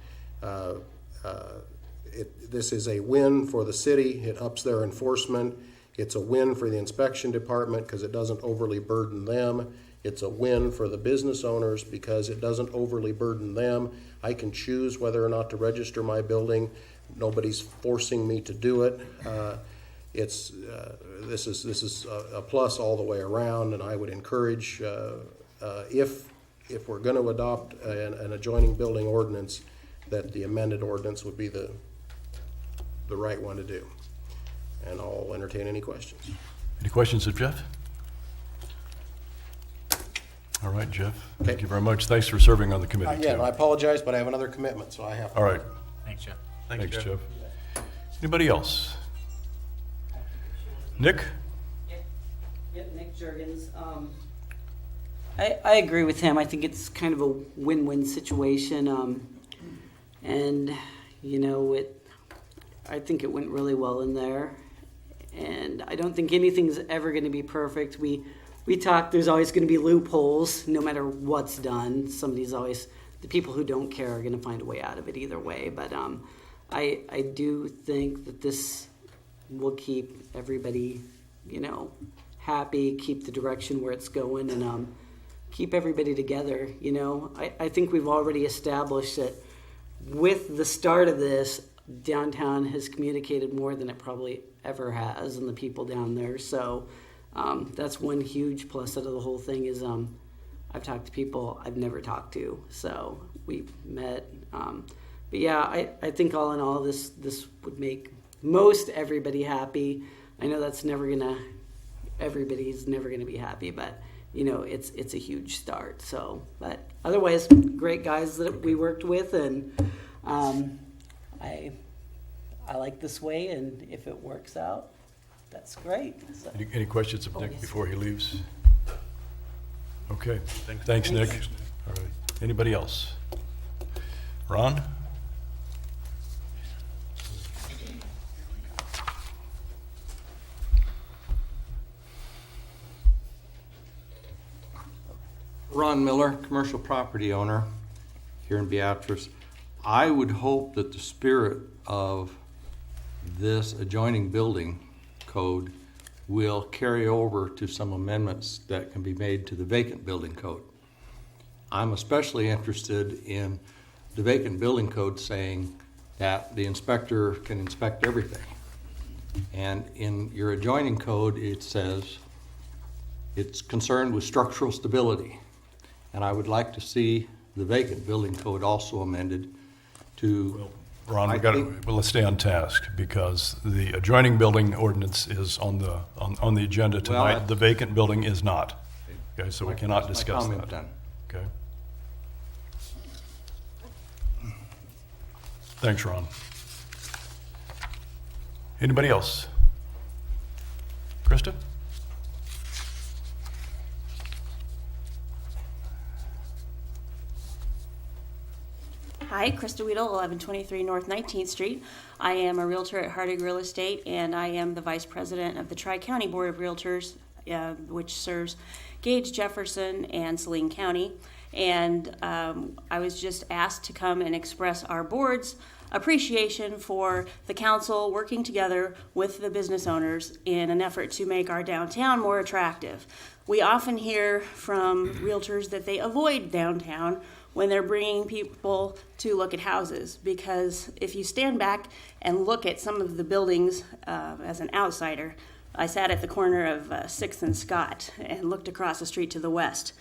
this is a win for the city. It ups their enforcement. It's a win for the inspection department because it doesn't overly burden them. It's a win for the business owners because it doesn't overly burden them. I can choose whether or not to register my building. Nobody's forcing me to do it. This is a plus all the way around, and I would encourage, if we're going to adopt an adjoining building ordinance, that the amended ordinance would be the right one to do. And I'll entertain any questions. Any questions of Jeff? All right, Jeff. Thank you very much. Thanks for serving on the committee, Yeah, too. I apologize, but I have another commitment, so I have to. All right. Thanks, Jeff. Thanks, Jeff. Anybody else? Nick? Yep, Nick Jurgens. I agree with him. I think it's kind of a win-win situation. And, you know, I think it went really well in there. And I don't think anything's ever going to be perfect. We talk, there's always going to be loopholes no matter what's done. The people who don't care are going to find a way out of it either way. But I do think that this will keep everybody, you know, happy, keep the direction where it's going, and keep everybody together. You know, I think we've already established that with the start of this, downtown has communicated more than it probably ever has, and the people down there. So that's one huge plus out of the whole thing is I've talked to people I've never talked to, so we've met. But yeah, I think all in all, this would make most everybody happy. I know that's everybody's never gonna be happy, but you know, it's a huge start. So, but otherwise, great guys that we worked with, and I like this way, and if it works out, that's great. So. Any questions of Nick yes. before he leaves? Okay, thanks, Nick. All right, anybody else? Ron? Ron Miller, commercial property owner here in Beatrice. I would hope that the spirit of this adjoining building code will carry over to some amendments that can be made to the vacant building code. I'm especially interested in the vacant building code saying that the inspector can inspect everything. And in your adjoining code, it says it's concerned with structural stability. And I would like to see the vacant building code also amended to. Ron, let's stay on task, because the adjoining building ordinance is on the agenda tonight. The vacant building is not. Okay, so we cannot discuss that. Then. Okay. Thanks, Ron. Anybody else? Krista? Hi, Krista Weedle, 1123 North 19th Street. I am a realtor at Hardig Real Estate, and I am the vice president of the Tri-County Board of Realtors, which serves Gage, Jefferson, and Saline County. And I was just asked to come and express our board's appreciation for the council working together with the business owners in an effort to make our downtown more attractive. We often hear from realtors that they avoid downtown when they're bringing people to look at houses, because if you stand back and look at some of the buildings as an outsider, I sat at the corner of 6th and Scott and looked across the street to the west,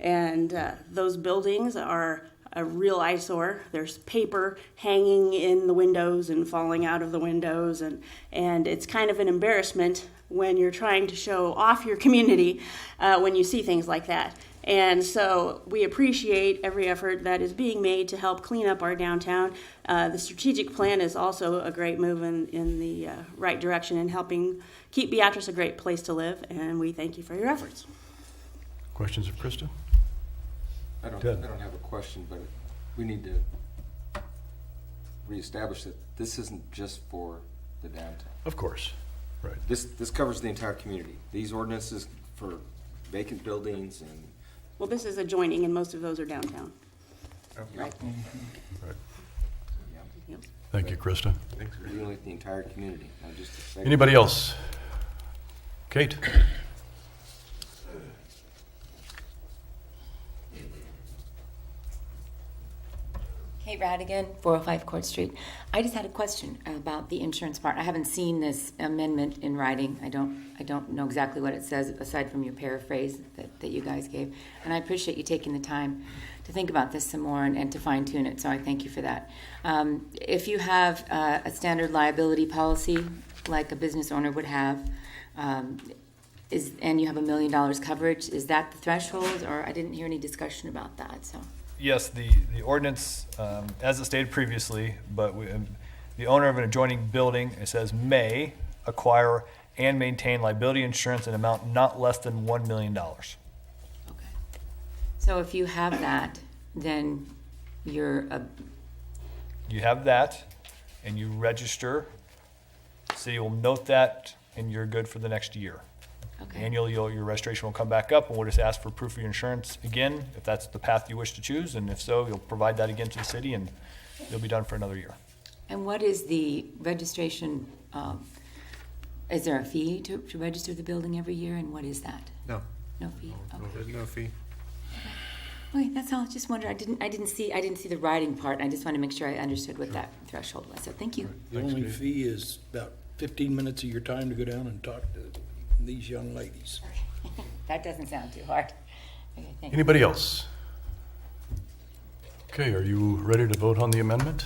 and those buildings are a real eyesore. There's paper hanging in the windows and falling out of the windows, and it's kind of an embarrassment when you're trying to show off your community when you see things like that. And so we appreciate every effort that is being made to help clean up our downtown. The strategic plan is also a great move in the right direction in helping keep Beatrice a great place to live, and we thank you for your efforts. Questions of Krista? I don't have a question, but we need to reestablish that this isn't just for the downtown. Of course, right. This covers the entire community. These ordinances for vacant buildings and. Well, this is adjoining, and most of those are downtown. Right. Right. Yeah. Thank you, Krista. Thanks, We're dealing with the entire community, not just the segment. Anybody else? Kate? Kate Radigan, 405 Court Street. I just had a question about the insurance part. I haven't seen this amendment in writing. I don't know exactly what it says aside from your paraphrase that you guys gave. And I appreciate you taking the time to think about this some more and to fine tune it. So I thank you for that. If you have a standard liability policy like a business owner would have, and you have $1 million coverage, is that the threshold? Or I didn't hear any discussion about that. So. Yes, the ordinance, as it stated previously, but the owner of an adjoining building, it says may acquire and maintain liability insurance in amount not less than $1 million. Okay. So if you have that, then you're, You have that, and you register. City will note that, and you're good for the next year. okay. Annually, your registration will come back up, and we'll just ask for proof of your insurance again, if that's the path you wish to choose, and if so, you'll provide that again to the city, and you'll be done for another year. And what is the registration, is there a fee to register the building every year, and what is that? No, No fee? Okay. there's no fee. Okay, that's all. Just wonder. I didn't see the writing part. I just want to make sure I understood what that threshold was. So thank you. The only fee is about 15 minutes of your time to go down and talk to these young ladies. That doesn't sound too hard. Okay, thank you. Anybody else? Okay, are you ready to vote on the amendment?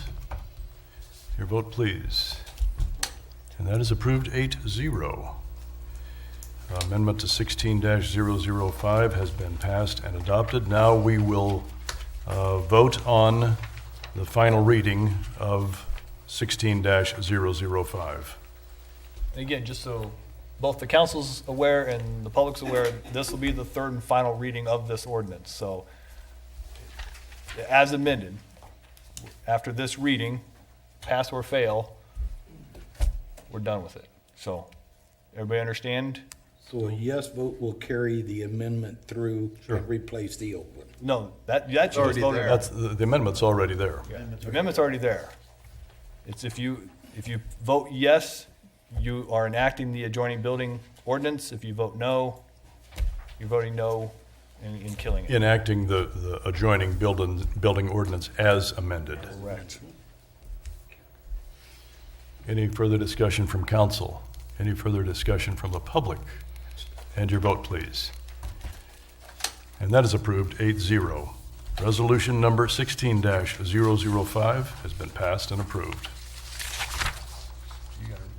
Your vote, please. And that is approved 8-0. Amendment to 16-005 has been passed and adopted. Now we will vote on the final reading of 16-005. And again, just so both the council's aware and the public's aware, this will be the third and final reading of this ordinance. So as amended, after this reading, pass or fail, we're done with it. So everybody understand? So a yes vote will carry the amendment through and replace the old one. No, that you just already voted there. on. That's, the amendment's already there. Yeah, the amendment's already there. It's if you vote yes, you are enacting the adjoining building ordinance. If you vote no, you're voting no and killing it. Enacting the adjoining building ordinance as amended. Correct. Any further discussion from council? Any further discussion from the public? And your vote, please. And that is approved 8-0. Resolution number 16-005 has been passed and approved. You gotta read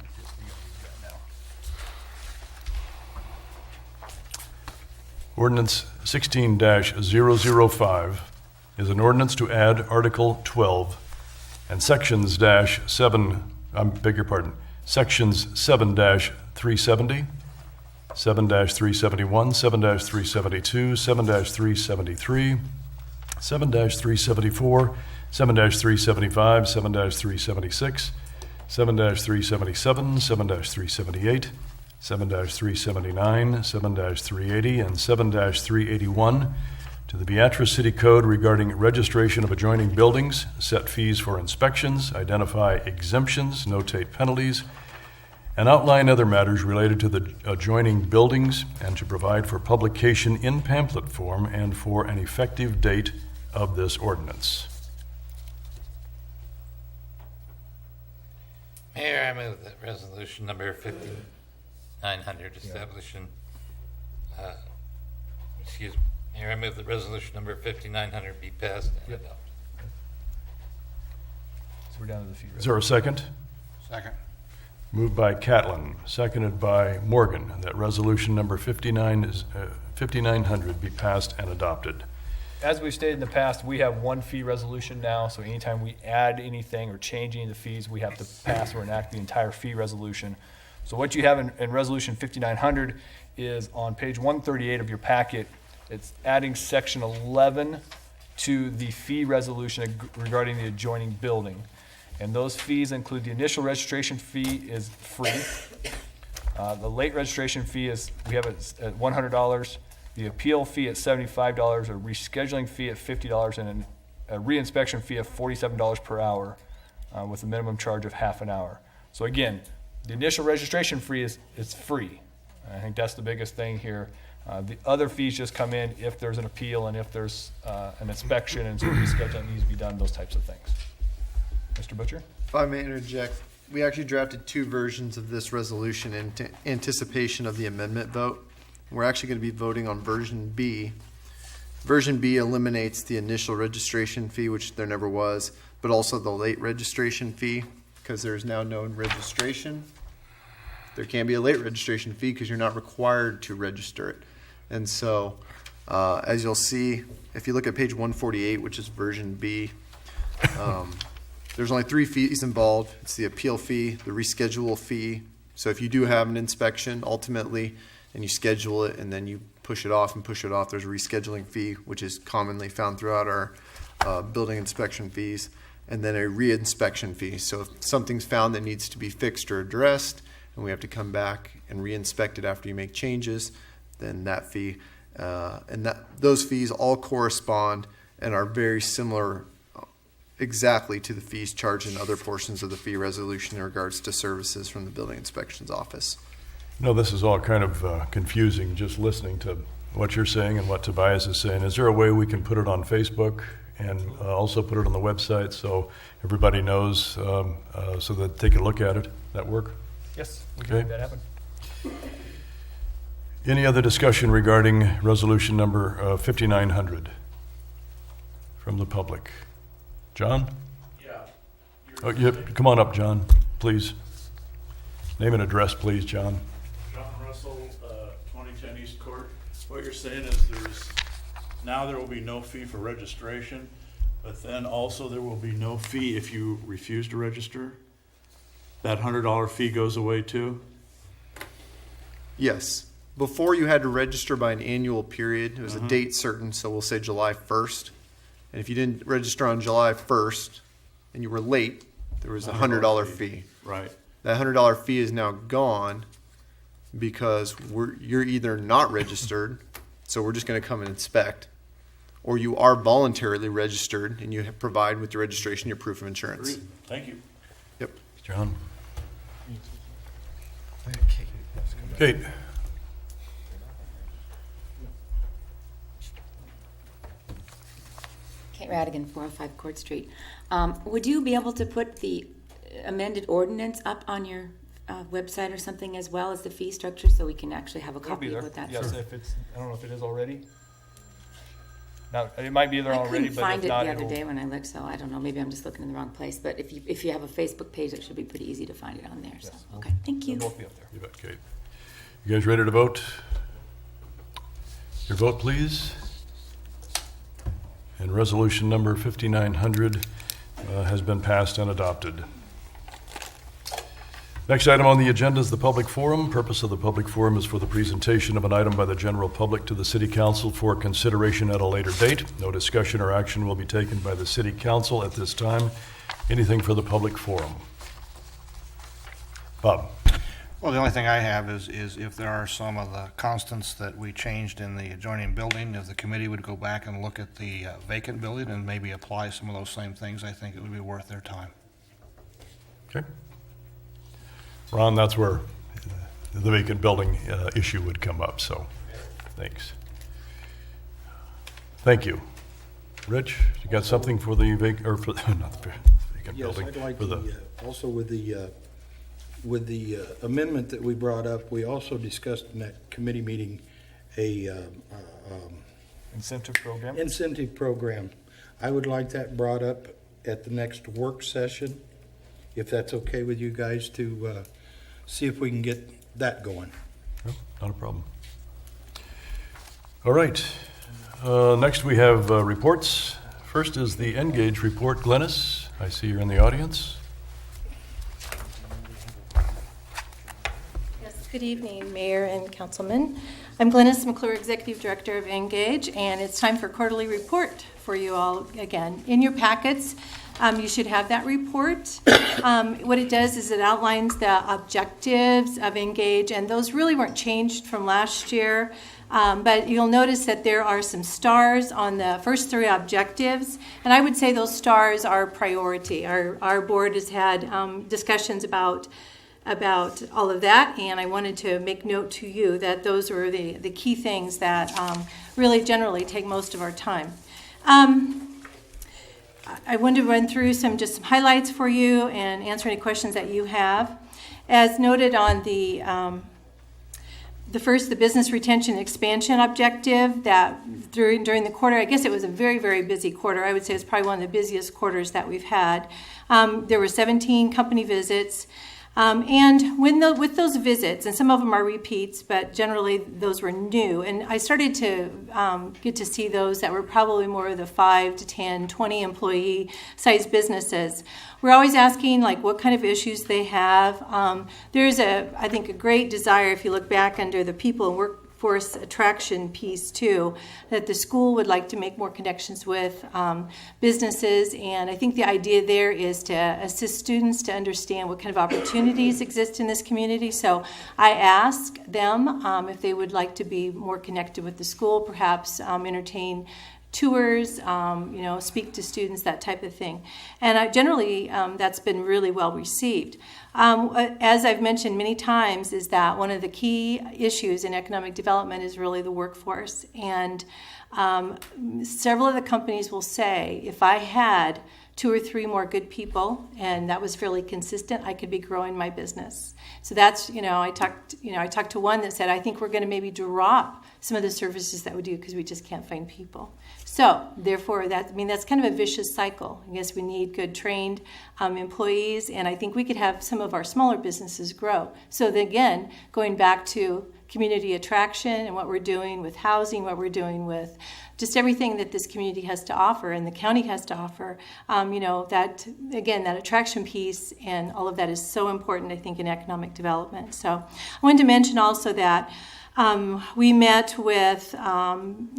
that now. Ordinance 16-005 is an ordinance to add Article 12 and Sections Sections 7-370, 7-371, 7-372, 7-373, 7-374, 7-375, 7-376, 7-377, 7-378, 7-379, 7-380, and 7-381 to the Beatrice City Code regarding registration of adjoining buildings, set fees for inspections, identify exemptions, notate penalties, and outline other matters related to the adjoining buildings, and to provide for publication in pamphlet form and for an effective date of this ordinance. Mayor, I move that resolution number 5900 establishing, Mayor, I move that resolution number 5900 be passed and adopted. So we're down to the fee. Is there a second? Second. Moved by Catlin, seconded by Morgan, that resolution number 5900 be passed and adopted. As we've stated in the past, we have one fee resolution now, so anytime we add anything or change any of the fees, we have to pass or enact the entire fee resolution. So what you have in Resolution 5900 is on page 138 of your packet. It's adding section 11 to the fee resolution regarding the adjoining building. And those fees include the initial registration fee is free. The late registration fee is, we have it at $100. The appeal fee at $75, a rescheduling fee at $50, and a reinspection fee of $47 per hour with a minimum charge of half an hour. So again, the initial registration fee is free. I think that's the biggest thing here. The other fees just come in if there's an appeal and if there's an inspection and some rescheduling needs to be done, those types of things. Mr. Butcher? If I may interject, we actually drafted two versions of this resolution in anticipation of the amendment vote. We're actually going to be voting on version B. Version B eliminates the initial registration fee, which there never was, but also the late registration fee, because there is now no registration. There can be a late registration fee because you're not required to register it. And so, as you'll see, if you look at page 148, which is version B, there's only three fees involved. It's the appeal fee, the reschedule fee, So if you do have an inspection, ultimately, and you schedule it and then you push it off, there's a rescheduling fee, which is commonly found throughout our building inspection fees, and then a reinspection fee. So if something's found that needs to be fixed or addressed, and we have to come back and reinspect it after you make changes, then that fee, those fees all correspond and are very similar exactly to the fees charged in other portions of the fee resolution in regards to services from the building inspections office. No, this is all kind of confusing, just listening to what you're saying and what Tobias is saying. Is there a way we can put it on Facebook and also put it on the website so everybody knows, so that they can look at it? That work? Yes, we can Okay. make that happen. Any other discussion regarding resolution number 5900 from the public? John? Yeah. Oh, come on up, John, please. Name and address, please, John. John Russell, 2010 East Court. What you're saying is now there will be no fee for registration, but then also there will be no fee if you refuse to register? That $100 fee goes away too? Yes. Before you had to register by an annual period. It was a date certain, so we'll say July 1st. And if you didn't register on July 1st and you were late, there was a $100 fee. Right. That $100 fee is now gone because you're either not registered, so we're just going to come and inspect, or you are voluntarily registered and you provide with your registration your proof of insurance. Agreed. Thank you. Yep. John? Kate? Kate Radigan, 405 Court Street. Would you be able to put the amended ordinance up on your website or something as well as the fee structure so we can actually have a It'll be copy there. of what that's? Yes, if it's, I don't know if it is already. Now, it might be there I already, couldn't but find if it not, the other it'll. day when I looked, so I don't know, maybe I'm just looking in the wrong place, but if you have a Facebook page, it should be pretty easy to find it on there, so, Yes. okay, thank you. They'll both be up there. You bet, Kate. You guys ready to vote? Your vote, please. And resolution number 5900 has been passed and adopted. Next item on the agenda is the public forum. Purpose of the public forum is for the presentation of an item by the general public to the city council for consideration at a later date. No discussion or action will be taken by the city council at this time. Anything for the public forum? Bob? Well, the only thing I have is if there are some of the constants that we changed in the adjoining building, if the committee would go back and look at the vacant building and maybe apply some of those same things, I think it would be worth their time. Okay. Ron, that's where the vacant building issue would come up, so thanks. Thank you. Rich, you got something for the not the vacant Yes, building? I'd like for to, also with the amendment that we brought up, we also discussed in that committee meeting a Incentive program. incentive program. I would like that brought up at the next work session, if that's okay with you guys, to see if we can get that going. No, not a problem. All right. Next, we have reports. First is the Engage report. Glennis, I see you're in the audience. Yes, good evening, Mayor and Councilman. I'm Glennis McClure, Executive Director of Engage, and it's time for quarterly report for you all again. In your packets, you should have that report. What it does is it outlines the objectives of Engage, and those really weren't changed from last year. But you'll notice that there are some stars on the first three objectives, and I would say those stars are priority. Our board has had discussions about all of that, and I wanted to make note to you that those are the key things that really generally take most of our time. I wanted to run through some highlights for you and answer any questions that you have. As noted on the business retention expansion objective, that during the quarter, I guess it was a very, very busy quarter. I would say it's probably one of the busiest quarters that we've had. There were 17 company visits. And with those visits, and some of them are repeats, but generally those were new, and I started to get to see those that were probably more of the 5 to 10, 20 employee sized businesses. We're always asking like what kind of issues they have. There's I think a great desire, if you look back under the people and workforce attraction piece too, that the school would like to make more connections with businesses, and I think the idea there is to assist students to understand what kind of opportunities exist in this community. So I ask them if they would like to be more connected with the school, perhaps entertain tours, speak to students, that type of thing. And generally, that's been really well received. As I've mentioned many times, is that one of the key issues in economic development is really the workforce. And several of the companies will say, if I had 2 or 3 more good people, and that was fairly consistent, I could be growing my business. So that's, I talked to one that said, I think we're going to maybe drop some of the services that we do because we just can't find people. So therefore, that's kind of a vicious cycle. I guess we need good trained employees, and I think we could have some of our smaller businesses grow. So then again, going back to community attraction and what we're doing with housing, what we're doing with just everything that this community has to offer and the county has to offer, that attraction piece and all of that is so important, I think, in economic development. So I wanted to mention also that we met with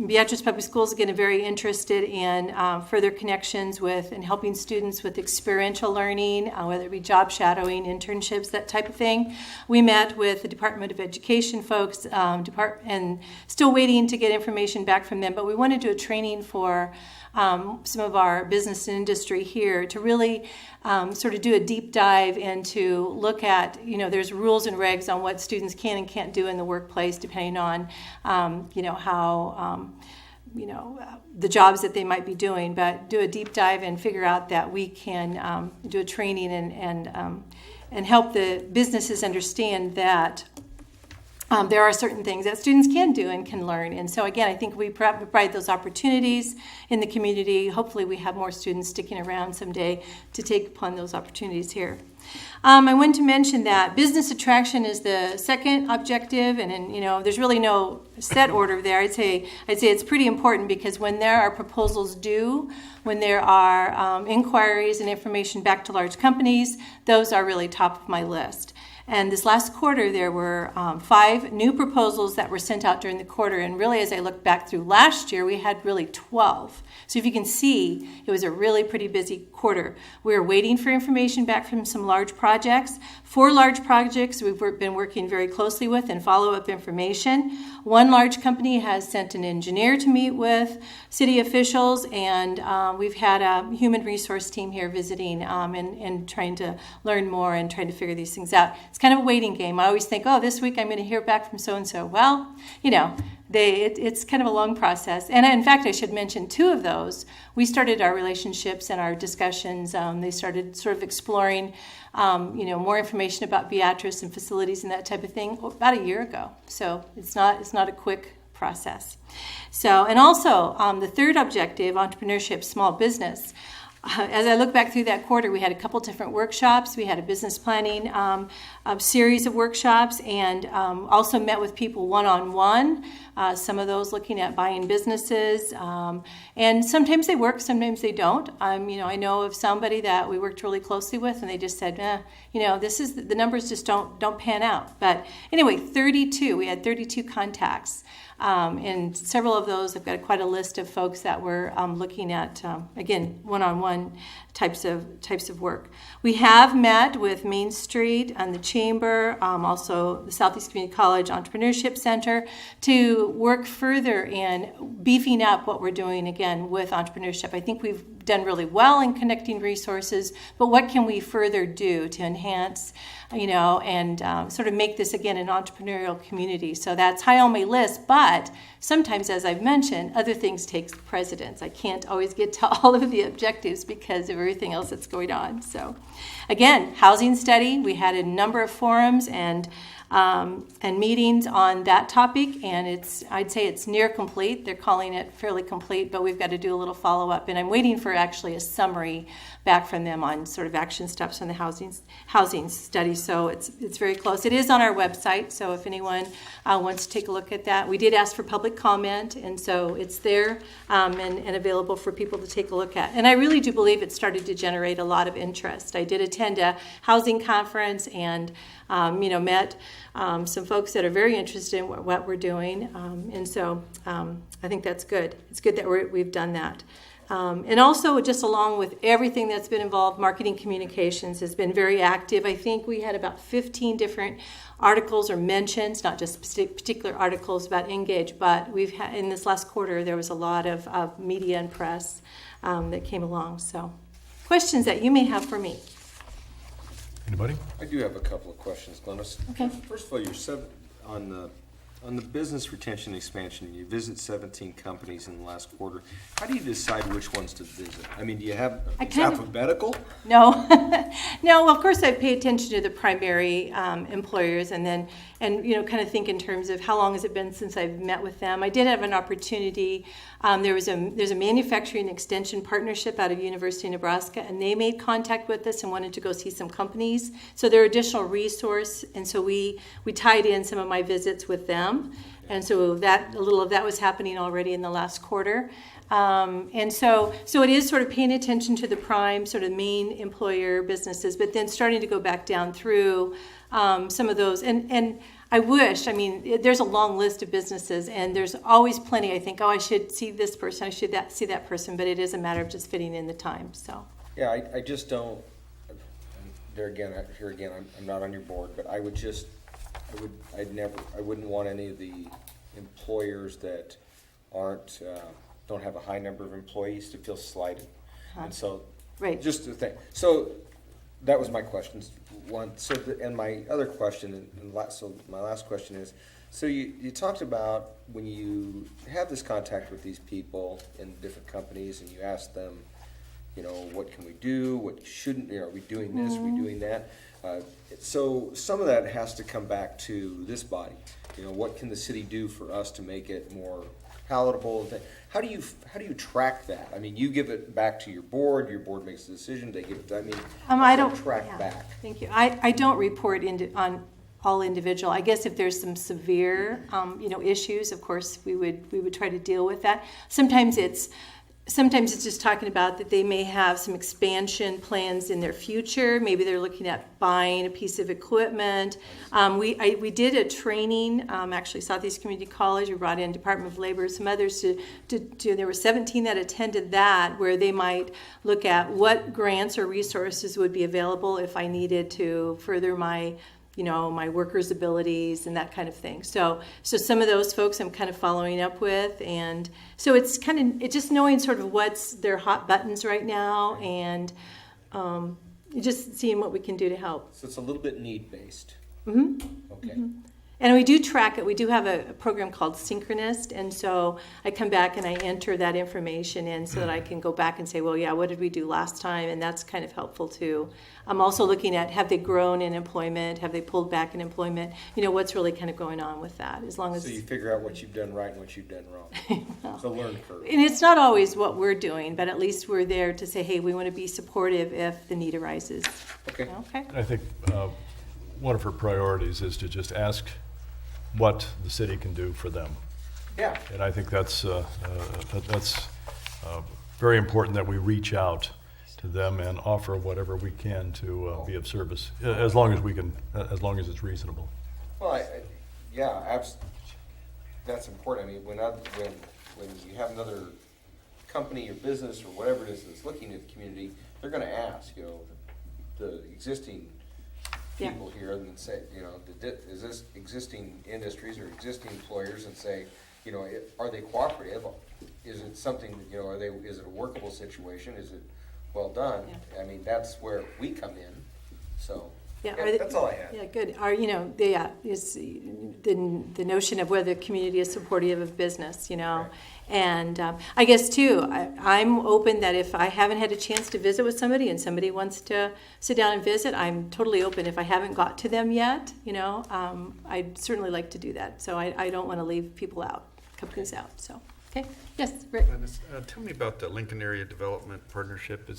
Beatrice Public Schools, again, very interested in further connections with and helping students with experiential learning, whether it be job shadowing, internships, that type of thing. We met with the Department of Education folks and still waiting to get information back from them, but we want to do a training for some of our business and industry here to really sort of do a deep dive into look at, there's rules and regs on what students can and can't do in the workplace depending on, how, the jobs that they might be doing, but do a deep dive and figure out that we can do a training and help the businesses understand that there are certain things that students can do and can learn. And so again, I think we provide those opportunities in the community. Hopefully we have more students sticking around someday to take upon those opportunities here. I want to mention that business attraction is the second objective, and there's really no set order there. I'd say it's pretty important because when there are proposals due, when there are inquiries and information back to large companies, those are really top of my list. And this last quarter, there were 5 new proposals that were sent out during the quarter. And really, as I look back through last year, we had really 12. So if you can see, it was a really pretty busy quarter. We were waiting for information back from some large projects. 4 large projects we've been working very closely with and follow-up information. One large company has sent an engineer to meet with city officials, and we've had a human resource team here visiting and trying to learn more and trying to figure these things out. It's kind of a waiting game. I always think, this week I'm going to hear back from so-and-so. Well, it's kind of a long process. And in fact, I should mention 2 of those. We started our relationships and our discussions. They started sort of exploring, more information about Beatrice and facilities and that type of thing about a year ago. So it's not a quick process. So, and also the third objective, entrepreneurship, small business. As I look back through that quarter, we had a couple different workshops. We had a business planning series of workshops, and also met with people one-on-one, some of those looking at buying businesses. And sometimes they work, sometimes they don't. I know of somebody that we worked really closely with, and they just said, the numbers just don't pan out. But anyway, we had 32 contacts. And several of those, I've got quite a list of folks that were looking at, again, one-on-one types of work. We have met with Main Street and the Chamber, also the Southeast Community College Entrepreneurship Center, to work further in beefing up what we're doing, again, with entrepreneurship. I think we've done really well in connecting resources, but what can we further do to enhance, and sort of make this, again, an entrepreneurial community? So that's high on my list, but sometimes, as I've mentioned, other things take precedence. I can't always get to all of the objectives because of everything else that's going on. So again, housing study, we had a number of forums and meetings on that topic, and I'd say it's near complete. They're calling it fairly complete, but we've got to do a little follow-up, and I'm waiting for for actually a summary back from them on sort of action steps on the housing study. So it's very close. It is on our website, so if anyone wants to take a look at that. We did ask for public comment, and so it's there and available for people to take a look at. And I really do believe it started to generate a lot of interest. I did attend a housing conference and met some folks that are very interested in what we're doing, and so I think that's good. It's good that we've done that. And also, just along with everything that's been involved, marketing communications has been very active. I think we had about 15 different articles or mentions, not just particular articles about Engage, but we've had, in this last quarter, there was a lot of media and press that came along. So, questions that you may have for me? Anybody? I do have a couple of questions, Glennis. Okay. First of all, you're on the business retention expansion, you visit 17 companies in the last quarter. How do you decide which ones to visit? I mean, do you have alphabetical? No. No, well, of course I pay attention to the primary employers and kind of think in terms of how long has it been since I've met with them. I did have an opportunity. There's a manufacturing extension partnership out of University of Nebraska, and they made contact with us and wanted to go see some companies. So they're additional resource, and so we tied in some of my visits with them. And so a little of that was happening already in the last quarter. And so it is sort of paying attention to the prime sort of main employer businesses, but then starting to go back down through some of those. And I wish, there's a long list of businesses, and there's always plenty. I think, I should see this person, I should see that person, but it is a matter of just fitting in the time. So Yeah, I just don't. Here again, I'm not on your board, but I wouldn't want any of the employers that don't have a high number of employees to feel slighted. And so, right. Just the thing. So that was my question. One. And my other question, my last question is, so you talked about when you have this contact with these people in different companies, and you ask them, what can we do? What shouldn't? Are we doing this? Are we doing that? So some of that has to come back to this body. What can the city do for us to make it more palatable? How do you track that? You give it back to your board makes the decision, they give it to, I don't track back. Thank you. I don't report on all individual. I guess if there's some severe issues, of course we would try to deal with that. Sometimes it's just talking about that they may have some expansion plans in their future. Maybe they're looking at buying a piece of equipment. We did a training, actually Southeast Community College. We brought in Department of Labor, some others there were 17 that attended that, where they might look at what grants or resources would be available if I needed to further my workers' abilities and that kind of thing. So some of those folks I'm kind of following up with, and so it's just knowing sort of what's their hot buttons right now, and just seeing what we can do to help. So it's a little bit need-based. Mm-hmm. Okay. Mm-hmm. And we do track it. We do have a program called Synchronist, and so I come back and I enter that information in so that I can go back and say, well, yeah, what did we do last time? And that's kind of helpful too. I'm also looking at, have they grown in employment? Have they pulled back in employment? What's really kind of going on with that, as long as... So you figure out what you've done right and what you've done wrong. No. It's a learn curve. And it's not always what we're doing, but at least we're there to say, hey, we want to be supportive if the need arises. Okay. Okay. I think one of her priorities is to just ask what the city can do for them. Yeah. And I think that's very important that we reach out to them and offer whatever we can to be of service, as long as it's reasonable. Well, that's important. When you have another company or business or whatever it is that's looking at the community, they're going to ask, the existing people here, and say, is this existing industries or existing employers, and say, are they cooperative? Is it something, is it a workable situation? Is it well done? Yeah. That's where we come in. So that's all I have. Yeah, good. Is the notion of whether the community is supportive of business, Right. And I guess too, I'm open that if I haven't had a chance to visit with somebody and somebody wants to sit down and visit, I'm totally open. If I haven't got to them yet, I'd certainly like to do that. So I don't want to leave people out, companies out. So Okay, yes, Rick? Glennis, tell me about the Lincoln Area Development Partnership.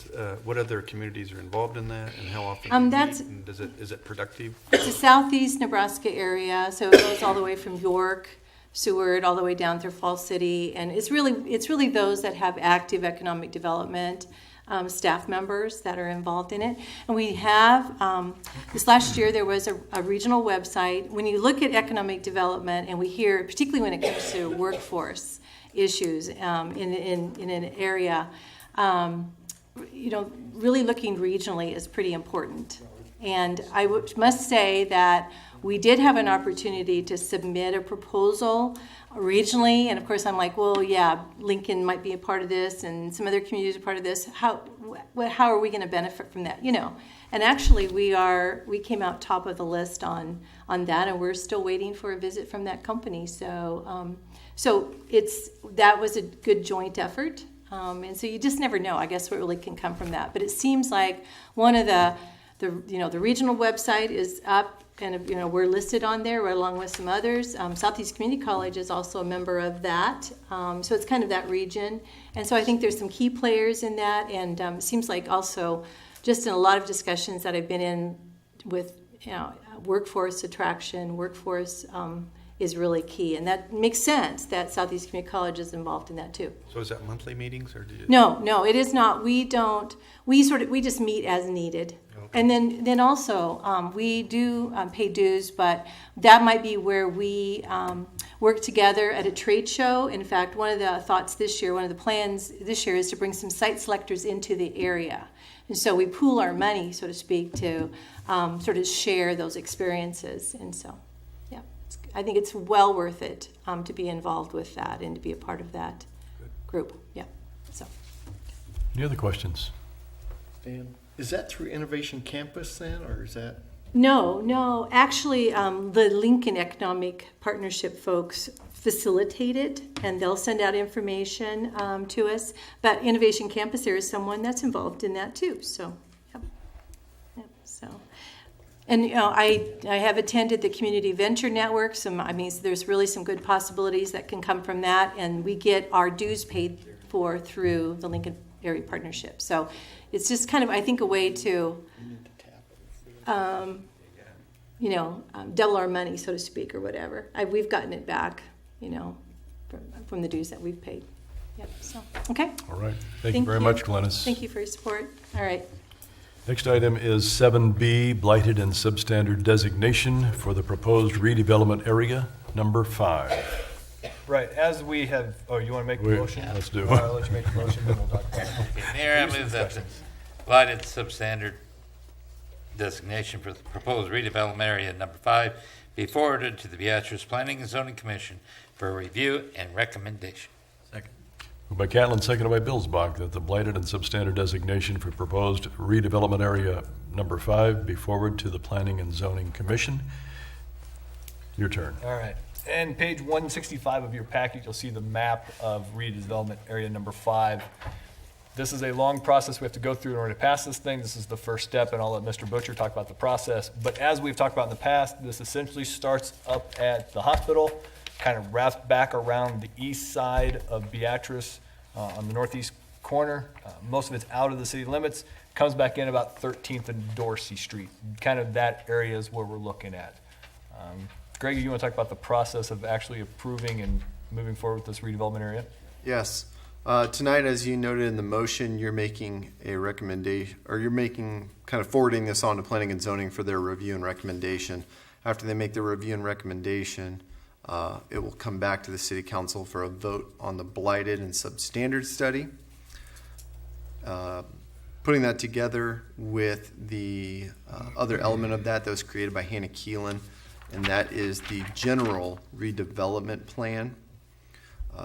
What other communities are involved in that, and how often do you That's- meet, and is it productive? It's a southeast Nebraska area, so it goes all the way from York, Seward, all the way down through Falls City, and it's really those that have active economic development staff members that are involved in it. And we have, this last year there was a regional website. When you look at economic development, and we hear, particularly when it comes to workforce issues in an area, really looking regionally is pretty important. And I must say that we did have an opportunity to submit a proposal regionally, and of course I'm like, well, yeah, Lincoln might be a part of this, and some other communities are part of this. How are we going to benefit from that? And actually we came out top of the list on that, and we're still waiting for a visit from that company. So that was a good joint effort, and so you just never know, I guess, what really can come from that. But it seems like one of the regional website is up. And we're listed on there right along with some others. Southeast Community College is also a member of that, so it's kind of that region. And so I think there's some key players in that, and it seems like also just in a lot of discussions that I've been in with workforce attraction, workforce is really key, and that makes sense that Southeast Community College is involved in that too. So is that monthly meetings, or do you? No, it is not. We just meet as needed. Okay. And then also we do pay dues, but that might be where we work together at a trade show. In fact, one of the thoughts this year, one of the plans this year is to bring some site selectors into the area. And so we pool our money, so to speak, to sort of share those experiences. And so, yeah, I think it's well worth it to be involved with that and to be a part of that group. Yeah. So. Any other questions? Dan, is that through Innovation Campus then, or is that? No. Actually, the Lincoln Economic Partnership folks facilitate it, and they'll send out information to us. But Innovation Campus, there is someone that's involved in that too. So, yep. So, and I have attended the Community Venture Network. There's really some good possibilities that can come from that, and we get our dues paid for through the Lincoln Area Partnership. So, it's just kind of, I think, a way to double our money, so to speak, or whatever. We've gotten it back, from the dues that we've paid. Yep. So, okay. All right. Thank you very much, Glennis. Thank you for your support. All right. Next item is 7B, blighted and substandard designation for the proposed redevelopment area, number 5. Right, as we have, you want to make the motion? Let's do it. All right, I'll let you make the motion, then we'll talk about it. Okay, Mayor, I move that the blighted substandard designation for the proposed redevelopment area number 5 be forwarded to the Beatrice Planning and Zoning Commission for review and recommendation. Moved by Catlin, seconded by Billsbach, that the blighted and substandard designation for proposed redevelopment area number 5 be forwarded to the Planning and Zoning Commission. Your turn. All right. And page 165 of your packet, you'll see the map of redevelopment area number 5. This is a long process we have to go through in order to pass this thing. This is the first step, and I'll let Mr. Butcher talk about the process. But as we've talked about in the past, this essentially starts up at the hospital, kind of wraps back around the east side of Beatrice on the northeast corner. Most of it's out of the city limits, comes back in about 13th and Dorsey Street. Kind of that area is where we're looking at. Greg, you want to talk about the process of actually approving and moving forward with this redevelopment area? Yes. Tonight, as you noted in the motion, you're making a recommendation, or you're kind of forwarding this on to Planning and Zoning for their review and recommendation. After they make their review and recommendation, it will come back to the City Council for a vote on the blighted and substandard study. Putting that together with the other element of that was created by Hannah Keelan, and that is the general redevelopment plan.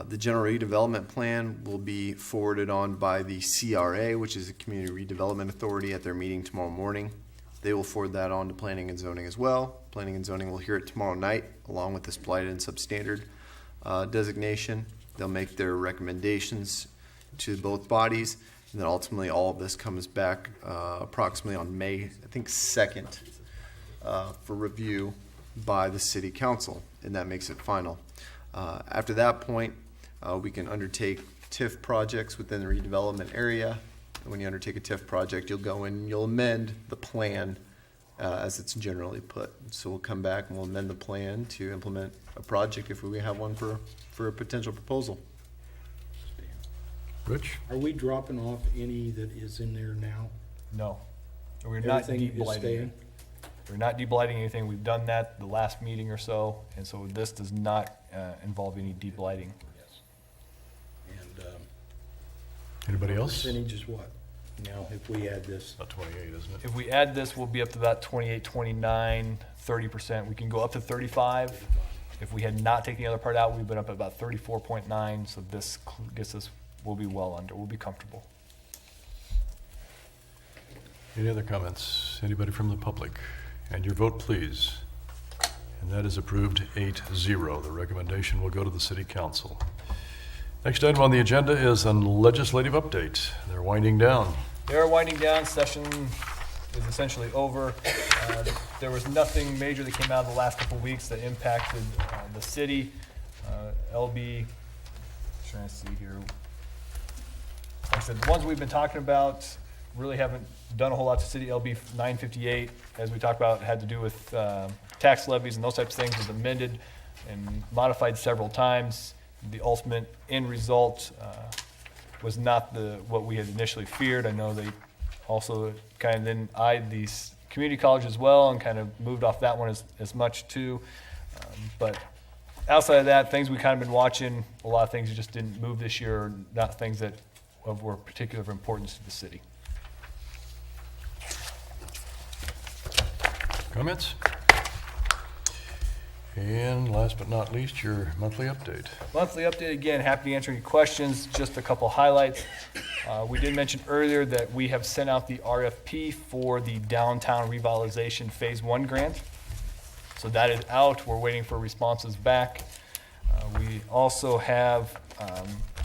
The general redevelopment plan will be forwarded on by the CRA, which is the Community Redevelopment Authority, at their meeting tomorrow morning. They will forward that on to Planning and Zoning as well. Planning and Zoning will hear it tomorrow night, along with this blighted and substandard designation. They'll make their recommendations to both bodies, and then ultimately all of this comes back approximately on May, I think, 2nd for review by the City Council, and that makes it final. After that point, We can undertake TIF projects within the redevelopment area. And when you undertake a TIF project, you'll go in and you'll amend the plan as it's generally put. So we'll come back and we'll amend the plan to implement a project if we have one for a potential proposal. Rich? Are we dropping off any that is in there now? No. We're not Everything deep is blighting it. staying? We're not deblighting anything. We've done that the last meeting or so, and so this does not involve any deblighting. And, anybody else? Percentage is what? Now, if we add this, About 28, isn't it? If we add this, we'll be up to about 28, 29, 30%. We can go up to 35. If we had not taken the other part out, we've been up at about 34.9, so this gets us, we'll be well under, we'll be comfortable. Any other comments? Anybody from the public? And your vote, please. And that is approved 8-0. The recommendation will go to the city council. Next item on the agenda is a legislative update. They're winding down. They're winding down. Session is essentially over. There was nothing major that came out of the last couple of weeks that impacted the city. LB, trying to see here. Like I said, the ones we've been talking about really haven't done a whole lot to city. LB 958, as we talked about, had to do with tax levies and those types of things, was amended and modified several times. The ultimate end result was not what we had initially feared. I know they also kind of then eyed the community college as well and kind of moved off that one as much too. But outside of that, things we kind of been watching, a lot of things that just didn't move this year, or not things that were of particular importance to the city. Comments? And last but not least, your monthly update. Monthly update, again, happy to answer any questions, just a couple highlights. We did mention earlier that we have sent out the RFP for the downtown revitalization Phase 1 grant. So that is out, we're waiting for responses back. We also have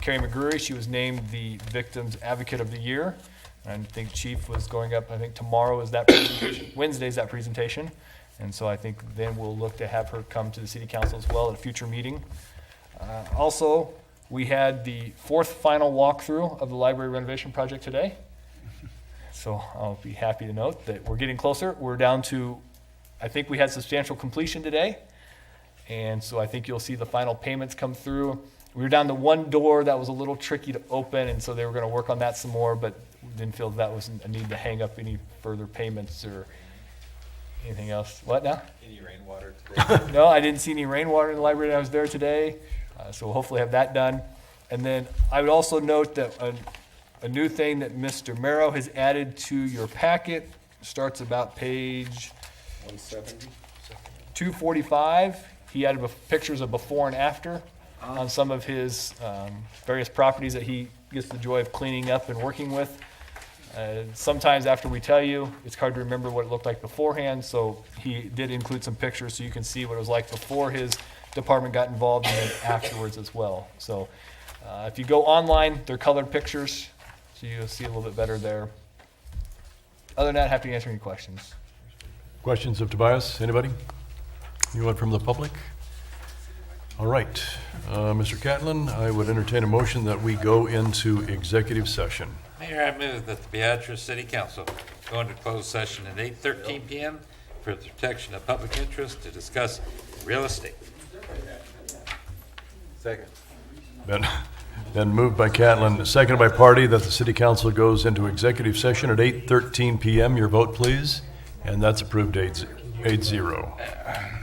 Carrie McGrury, she was named the Victims Advocate of the Year. I think Chief was going up, I think tomorrow is that presentation, Wednesday's that presentation. And so I think then we'll look to have her come to the city council as well at a future meeting. Also, we had the 4th final walkthrough of the library renovation project today. So I'll be happy to note that we're getting closer. We're down to, I think we had substantial completion today. And so I think you'll see the final payments come through. We were down to one door that was a little tricky to open, and so they were going to work on that some more, but didn't feel that was a need to hang up any further payments or anything else. What now? Any rainwater today? No, I didn't see any rainwater in the library when I was there today, so we'll hopefully have that done. And then I would also note that a new thing that Mr. Merrow has added to your packet starts about page 170. 245. He added pictures of before and after on some of his various properties that he gets the joy of cleaning up and working with. Sometimes after we tell you, it's hard to remember what it looked like beforehand, so he did include some pictures so you can see what it was like before his department got involved and then afterwards as well. So if you go online, they're colored pictures, so you'll see a little bit better there. Other than that, happy to answer any questions. Questions of Tobias? Anybody? Anyone from the public? All right. Mr. Catlin, I would entertain a motion that we go into executive session. Mayor, I move that the Beatrice City Council go into closed session at 8:13 p.m. for the protection of public interest to discuss real estate. Second. Then moved by Catlin, seconded by Party, that the city council goes into executive session at 8:13 p.m. Your vote, please. And that's approved 8-0.